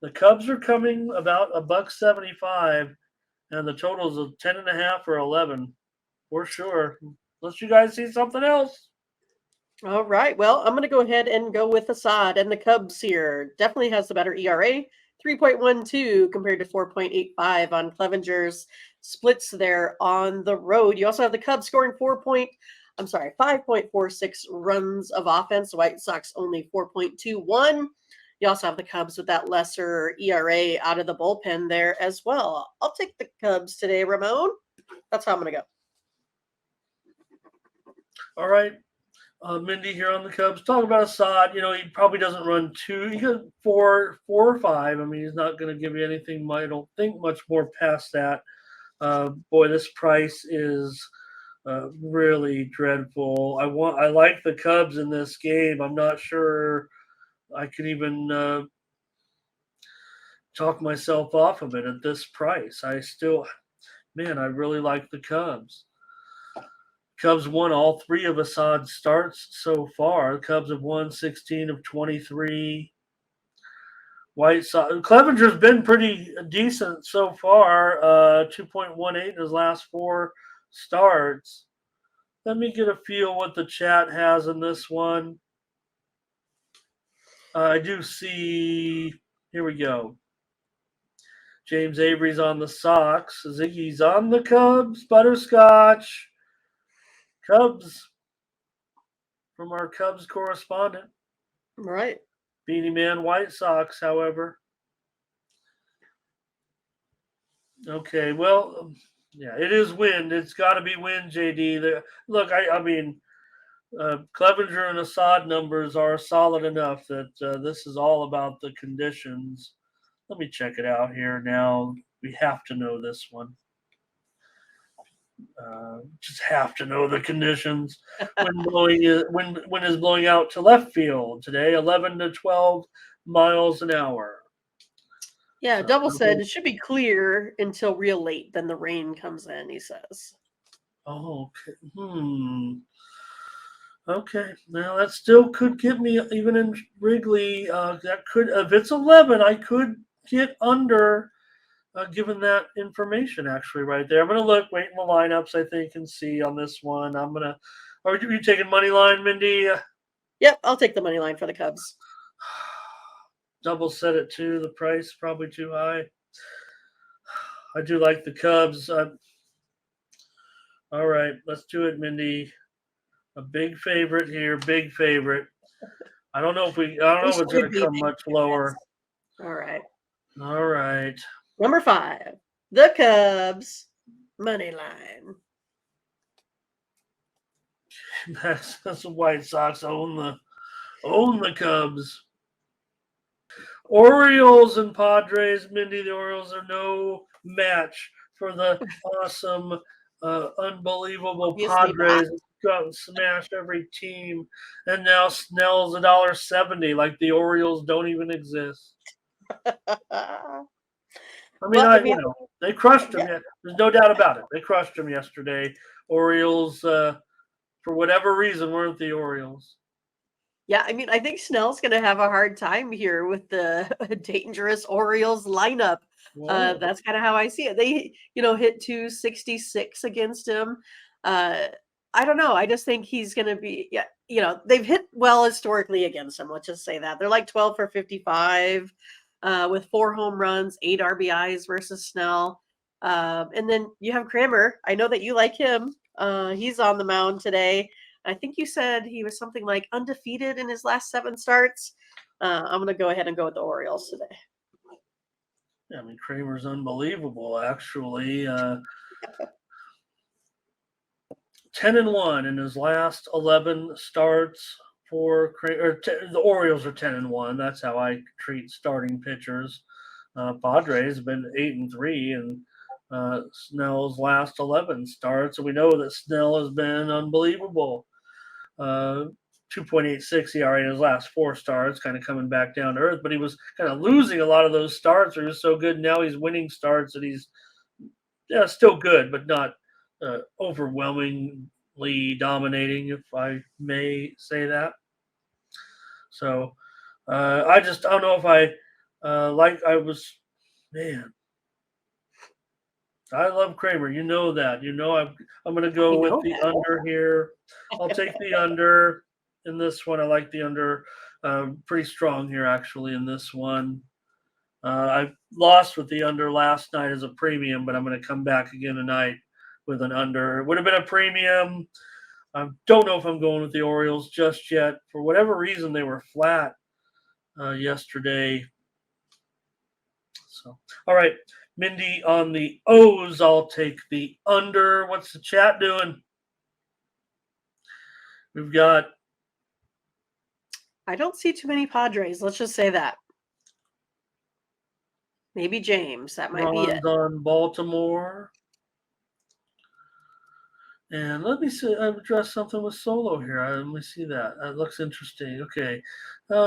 [SPEAKER 1] the Cubs are coming about $1.75, and the totals of 10 and a half or 11 for sure. Unless you guys see something else.
[SPEAKER 2] All right. Well, I'm going to go ahead and go with Assad and the Cubs here. Definitely has the better ERA, 3.12 compared to 4.85 on Clevenger's splits there on the road. You also have the Cubs scoring 5.46 runs of offense. The White Sox only 4.21. You also have the Cubs with that lesser ERA out of the bullpen there as well. I'll take the Cubs today, Ramon. That's how I'm going to go.
[SPEAKER 1] All right. Mindy here on the Cubs. Talk about Assad. He probably doesn't run 2. He got 4 or 5. I mean, he's not going to give you anything. I don't think much more past that. Boy, this price is really dreadful. I like the Cubs in this game. I'm not sure I can even talk myself off of it at this price. I really like the Cubs. Cubs won all 3 of Assad's starts so far. The Cubs have won 16 of 23. White Sox. Clevenger's been pretty decent so far. 2.18 in his last 4 starts. Let me get a feel what the chat has in this one. I do see. Here we go. James Avery's on the Sox. Ziggy's on the Cubs. Butterscotch. Cubs from our Cubs correspondent.
[SPEAKER 2] Right.
[SPEAKER 1] Beanie Man White Sox, however. Okay, well, yeah, it is wind. It's got to be wind, JD. Look, I mean, Clevenger and Assad numbers are solid enough that this is all about the conditions. Let me check it out here now. We have to know this one. Just have to know the conditions. Wind is blowing out to left field today, 11 to 12 miles an hour.
[SPEAKER 2] Yeah,
[SPEAKER 1] So,
[SPEAKER 2] Double said it should be clear until real late, then the rain comes in, he says.
[SPEAKER 1] oh, okay. Okay, now that still could get me even in Wrigley. That could, if it's 11, I could get under. Given that information, actually, right there, I'm gonna look, wait in the lineups, I think, and see on this one. I'm gonna. Are you taking money line, Mindy?
[SPEAKER 2] Yep, I'll take the money line for the Cubs.
[SPEAKER 1] Double set it too. The price probably too high. I do like the Cubs. All right, let's do it, Mindy. A big favorite here. Big favorite. I don't know if we. I don't know
[SPEAKER 2] We
[SPEAKER 1] if it's going
[SPEAKER 2] should
[SPEAKER 1] to
[SPEAKER 2] be
[SPEAKER 1] come
[SPEAKER 2] big
[SPEAKER 1] much
[SPEAKER 2] favorites.
[SPEAKER 1] lower.
[SPEAKER 2] All right.
[SPEAKER 1] All right.
[SPEAKER 2] Number 5, the Cubs money line.
[SPEAKER 1] That's the White Sox own the Cubs. Orioles and Padres, Mindy. The Orioles are no match for the awesome, unbelievable
[SPEAKER 2] Obviously not.
[SPEAKER 1] Padres. Go out and smash every team, and now Snell's $1.70. Like the Orioles don't even exist.
[SPEAKER 2] Well, I mean,
[SPEAKER 1] They crushed them.
[SPEAKER 2] yeah,
[SPEAKER 1] Yeah, there's no doubt about it. They crushed them yesterday. Orioles, for whatever reason, weren't the Orioles.
[SPEAKER 2] yeah. I mean, I think Snell's going to have a hard time here with the dangerous Orioles lineup.
[SPEAKER 1] Whoa.
[SPEAKER 2] That's kind of how I see it. They, hit 266 against him. I don't know. I just think he's going to be, yeah. They've hit well historically against him. Let's just say that they're like 12 for 55 with 4 home runs, 8 RBIs versus Snell. And then you have Kramer. I know that you like him. He's on the mound today. I think you said he was something like undefeated in his last 7 starts. I'm going to go ahead and go with the Orioles today.
[SPEAKER 1] Yeah, I mean, Kramer's unbelievable, actually. 10-1 in his last 11 starts for Kramer. The Orioles are 10-1. That's how I treat starting pitchers. Padres have been 8-3 and Snell's last 11 starts. And we know that Snell has been unbelievable. 2.86 ERA in his last 4 starts, kind of coming back down to earth. But he was kind of losing a lot of those starts. He was so good. Now he's winning starts, and he's still good, but not overwhelmingly dominating, if I may say that. So I don't know if I man. I love Kramer. You know that. I'm going to go with the under here. I'll take the under in this one. I like the under pretty strong here, actually, in this one. I lost with the under last night as a premium, but I'm going to come back again tonight with an under. It would have been a premium. I don't know if I'm going with the Orioles just yet. For whatever reason, they were flat yesterday. So, all right. Mindy, on the O's, I'll take the under. What's the chat doing? We've got.
[SPEAKER 2] I don't see too many Padres. Let's just say that. Maybe James. That might be it.
[SPEAKER 1] On Baltimore. And let me see. I've addressed something with Solo here. Let me see that. That looks interesting. Okay.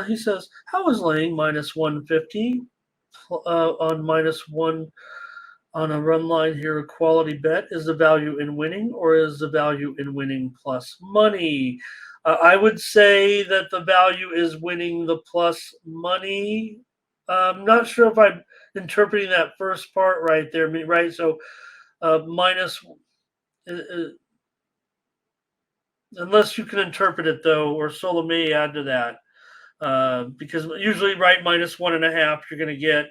[SPEAKER 1] He says, how is laying minus 150 on minus 1 on a run line here a quality bet? Is the value in winning, or is the value in winning plus money? I would say that the value is winning the plus money. I'm not sure if I'm interpreting that first part right there, right? So minus, unless you can interpret it though, or Solo may add to that, because usually right minus 1.5, you're going to get.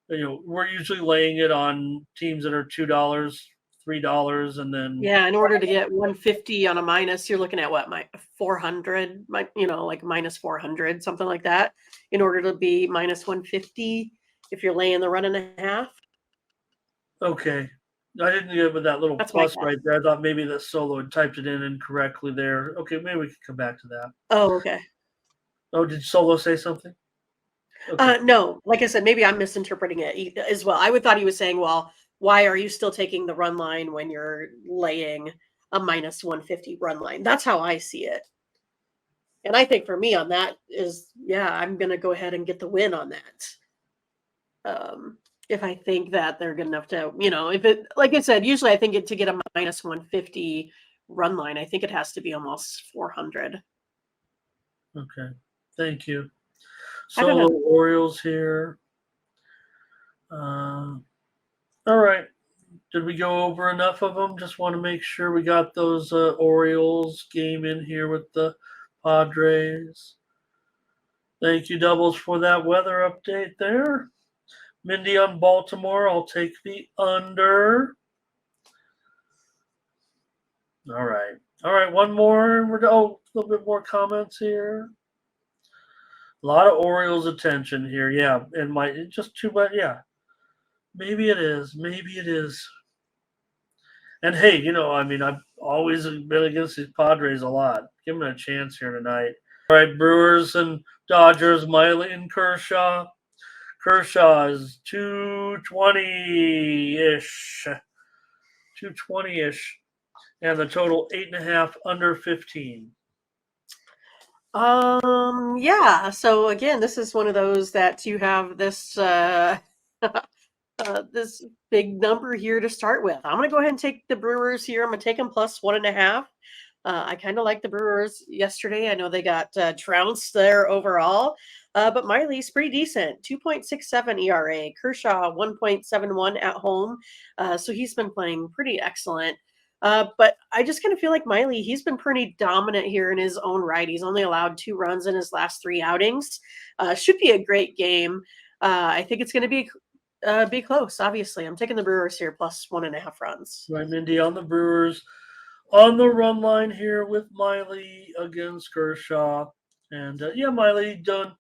[SPEAKER 1] We're usually laying it on teams that are $2, $3, and then
[SPEAKER 2] in order to get 150 on a minus, you're looking at what, 400, like minus 400, something like that, in order to be minus 150 if you're laying the 1.5.
[SPEAKER 1] Okay. I didn't get with that little
[SPEAKER 2] That's my
[SPEAKER 1] plus
[SPEAKER 2] guess.
[SPEAKER 1] right there. I thought maybe that Solo had typed it in incorrectly there. Okay, maybe we can come back to that.
[SPEAKER 2] Oh, okay.
[SPEAKER 1] Oh, did Solo say something? Okay.
[SPEAKER 2] No, like I said, maybe I'm misinterpreting it as well. I would thought he was saying, well, why are you still taking the run line when you're laying a minus 150 run line? That's how I see it. And I think for me on that is, yeah, I'm going to go ahead and get the win on that. If I think that they're good enough to, if it, like I said, usually I think to get a minus 150 run line, I think it has to be almost 400.
[SPEAKER 1] Okay. Thank you.
[SPEAKER 2] I don't
[SPEAKER 1] Solo
[SPEAKER 2] know.
[SPEAKER 1] Orioles here. All right. Did we go over enough of them? Just want to make sure we got those Orioles game in here with the Padres. Thank you, Doubles, for that weather update there. Mindy on Baltimore. I'll take the under. All right. All right. One more. A little bit more comments here. A lot of Orioles attention here. Yeah. And just too much. Yeah. Maybe it is. Maybe it is. And hey, I mean, I've always been against these Padres a lot. Give them a chance here tonight. All right, Brewers and Dodgers, Miley and Kershaw. Kershaw is 220 ish. 220 ish. And the total 8.5 under 15.
[SPEAKER 2] Yeah. So again, this is one of those that you have this this big number here to start with. I'm gonna go ahead and take the Brewers here. I'm gonna take them plus 1.5. I kind of like the Brewers yesterday. I know they got trounced there overall, but Miley's pretty decent. 2.67 ERA. Kershaw 1.71 at home. So he's been playing pretty excellent. But I just kind of feel like Miley, he's been pretty dominant here in his own right. He's only allowed 2 runs in his last 3 outings. Should be a great game. I think it's going to be close. Obviously, I'm taking the Brewers here plus 1.5 runs.
[SPEAKER 1] Right, Mindy on the Brewers. On the run line here with Miley against Kershaw. And yeah, Miley done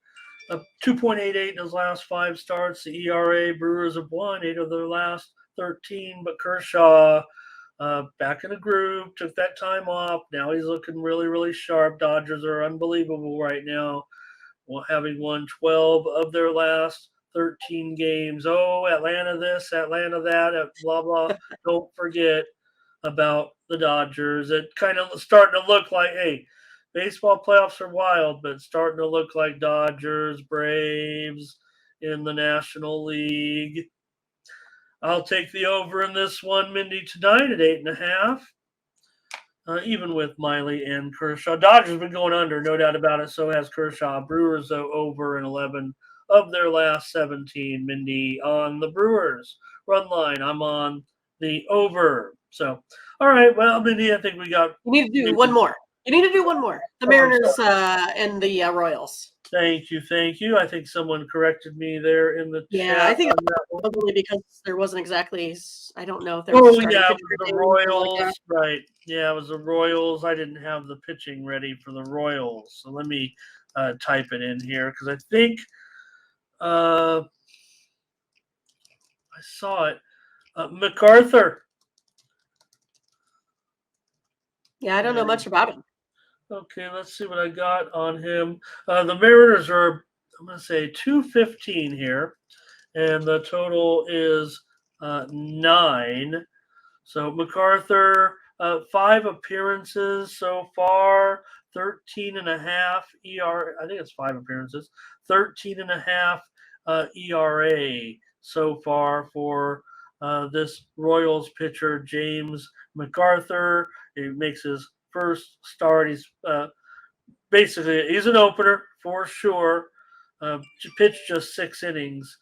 [SPEAKER 1] 2.88 in his last 5 starts. The ERA, Brewers have won 8 of their last 13, but Kershaw back in the groove, took that time off. Now he's looking really, really sharp. Dodgers are unbelievable right now, having won 12 of their last 13 games. Oh, Atlanta this, Atlanta that, blah, blah. Don't forget about the Dodgers. It kind of starting to look like, hey, baseball playoffs are wild, but it's starting to look like Dodgers, Braves in the National League. I'll take the over in this one, Mindy, tonight at 8.5. Even with Miley and Kershaw. Dodgers been going under, no doubt about it. So has Kershaw. Brewers, though, over in 11 of their last 17. Mindy on the Brewers run line. I'm on the over. So, all right. Well, Mindy, I think we got.
[SPEAKER 2] You need to do one more. You need to do one more. The Mariners and the Royals.
[SPEAKER 1] Thank you. Thank you. I think someone corrected me there in the chat.
[SPEAKER 2] Yeah, I think probably because there wasn't exactly, I don't know if there was.
[SPEAKER 1] Oh, yeah, it was the Royals. Like right. Yeah, it was the Royals. I didn't have the pitching ready for the Royals. So let me type it in here because I think I saw it. MacArthur.
[SPEAKER 2] Yeah, I don't know much about him.
[SPEAKER 1] Okay, let's see what I got on him. The Mariners are, I'm going to say, 215 here, and the total is 9. So MacArthur, 5 appearances so far, 13.5 ERA. I think it's 5 appearances, 13.5 ERA so far for this Royals pitcher, James MacArthur. He makes his first start. He's he's an opener for sure. Pitched just 6 innings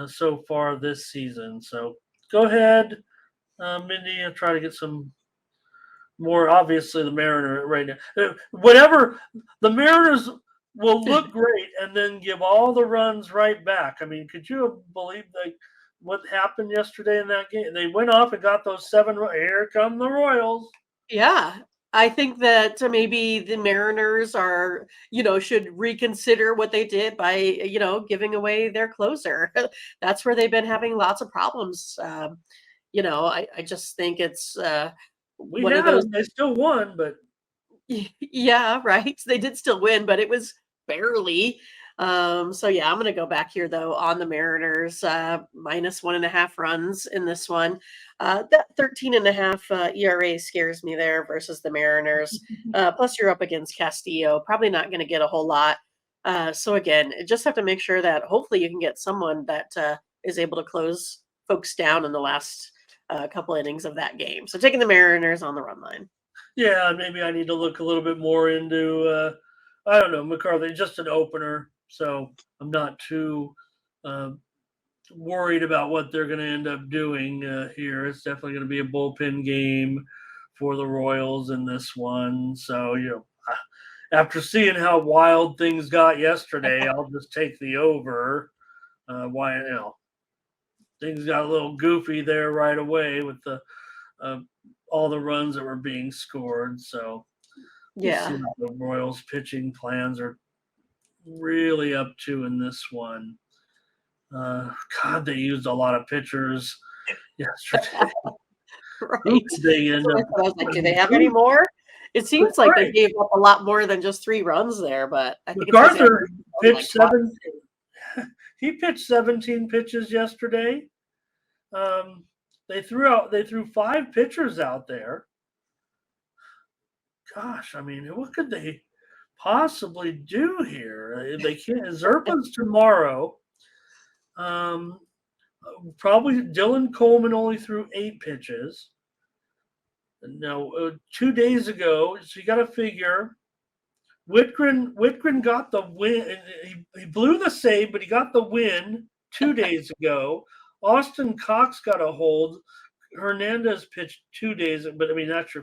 [SPEAKER 1] so far this season. So go ahead, Mindy, and try to get some more. Obviously, the Mariner right now. Whatever the Mariners will look great and then give all the runs right back. I mean, could you believe what happened yesterday in that game? They went off and got those 7. Here come the Royals.
[SPEAKER 2] Yeah, I think that maybe the Mariners are, should reconsider what they did by, giving away their closer. That's where they've been having lots of problems. I just think it's
[SPEAKER 1] We
[SPEAKER 2] one of
[SPEAKER 1] had
[SPEAKER 2] those.
[SPEAKER 1] them. They still won, but
[SPEAKER 2] Yeah, right. They did still win, but it was barely. So yeah, I'm gonna go back here though on the Mariners, minus 1.5 runs in this one. That 13.5 ERA scares me there versus the Mariners. Plus you're up against Castillo, probably not gonna get a whole lot. So again, just have to make sure that hopefully you can get someone that is able to close folks down in the last couple innings of that game. So taking the Mariners on the run line.
[SPEAKER 1] yeah, maybe I need to look a little bit more into. I don't know, McCarthy, just an opener, so I'm not too uh, worried about what they're going to end up doing here. It's definitely going to be a bullpen game for the Royals in this one. So, after seeing how wild things got yesterday, I'll just take the over. Why, things got a little goofy there right away with the uh, all the runs that were being scored. So, you see
[SPEAKER 2] Yeah.
[SPEAKER 1] what the Royals pitching plans are really up to in this one. God, they used a lot of pitchers yesterday. Who
[SPEAKER 2] Right.
[SPEAKER 1] could they
[SPEAKER 2] That's
[SPEAKER 1] end
[SPEAKER 2] what I
[SPEAKER 1] up?
[SPEAKER 2] thought. I was like,
[SPEAKER 1] I
[SPEAKER 2] do they
[SPEAKER 1] mean,
[SPEAKER 2] have any
[SPEAKER 1] who?
[SPEAKER 2] more? It seems like they
[SPEAKER 1] Right.
[SPEAKER 2] gave up a lot more than just 3 runs there, but I think it's because they had
[SPEAKER 1] MacArthur
[SPEAKER 2] like
[SPEAKER 1] pitched
[SPEAKER 2] twice.
[SPEAKER 1] seven. He pitched 17 pitches yesterday. Um, they threw five pitchers out there. Gosh, I mean, what could they possibly do here? They can't. Zerpa's tomorrow. Um, Probably Dylan Coleman only threw 8 pitches. No, 2 days ago. So you got to figure Whitgren got the win. He blew the save, but he got the win 2 days ago. Austin Cox got a hold. Hernandez pitched 2 days, but I mean that's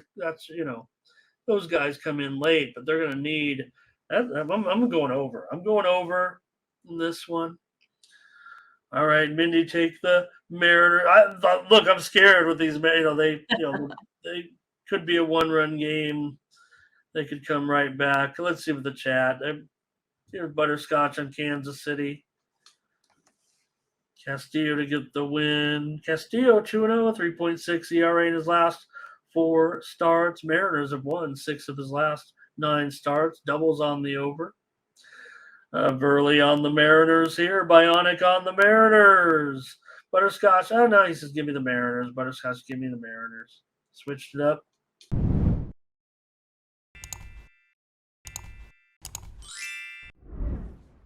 [SPEAKER 1] those guys come in late, but they're going to need. I'm going over. I'm going over in this one. All right, Mindy, take the Mariner. Look, I'm scared with these. They could be a one-run game. They could come right back. Let's see with the chat. Butterscotch on Kansas City. Castillo to get the win. Castillo 2-0, 3.6 ERA in his last 4 starts. Mariners have won 6 of his last 9 starts. Doubles on the over. Burley on the Mariners here. Bionic on the Mariners. Butterscotch. Oh, no, he says, give me the Mariners. Butterscotch, give me the Mariners. Switched it up.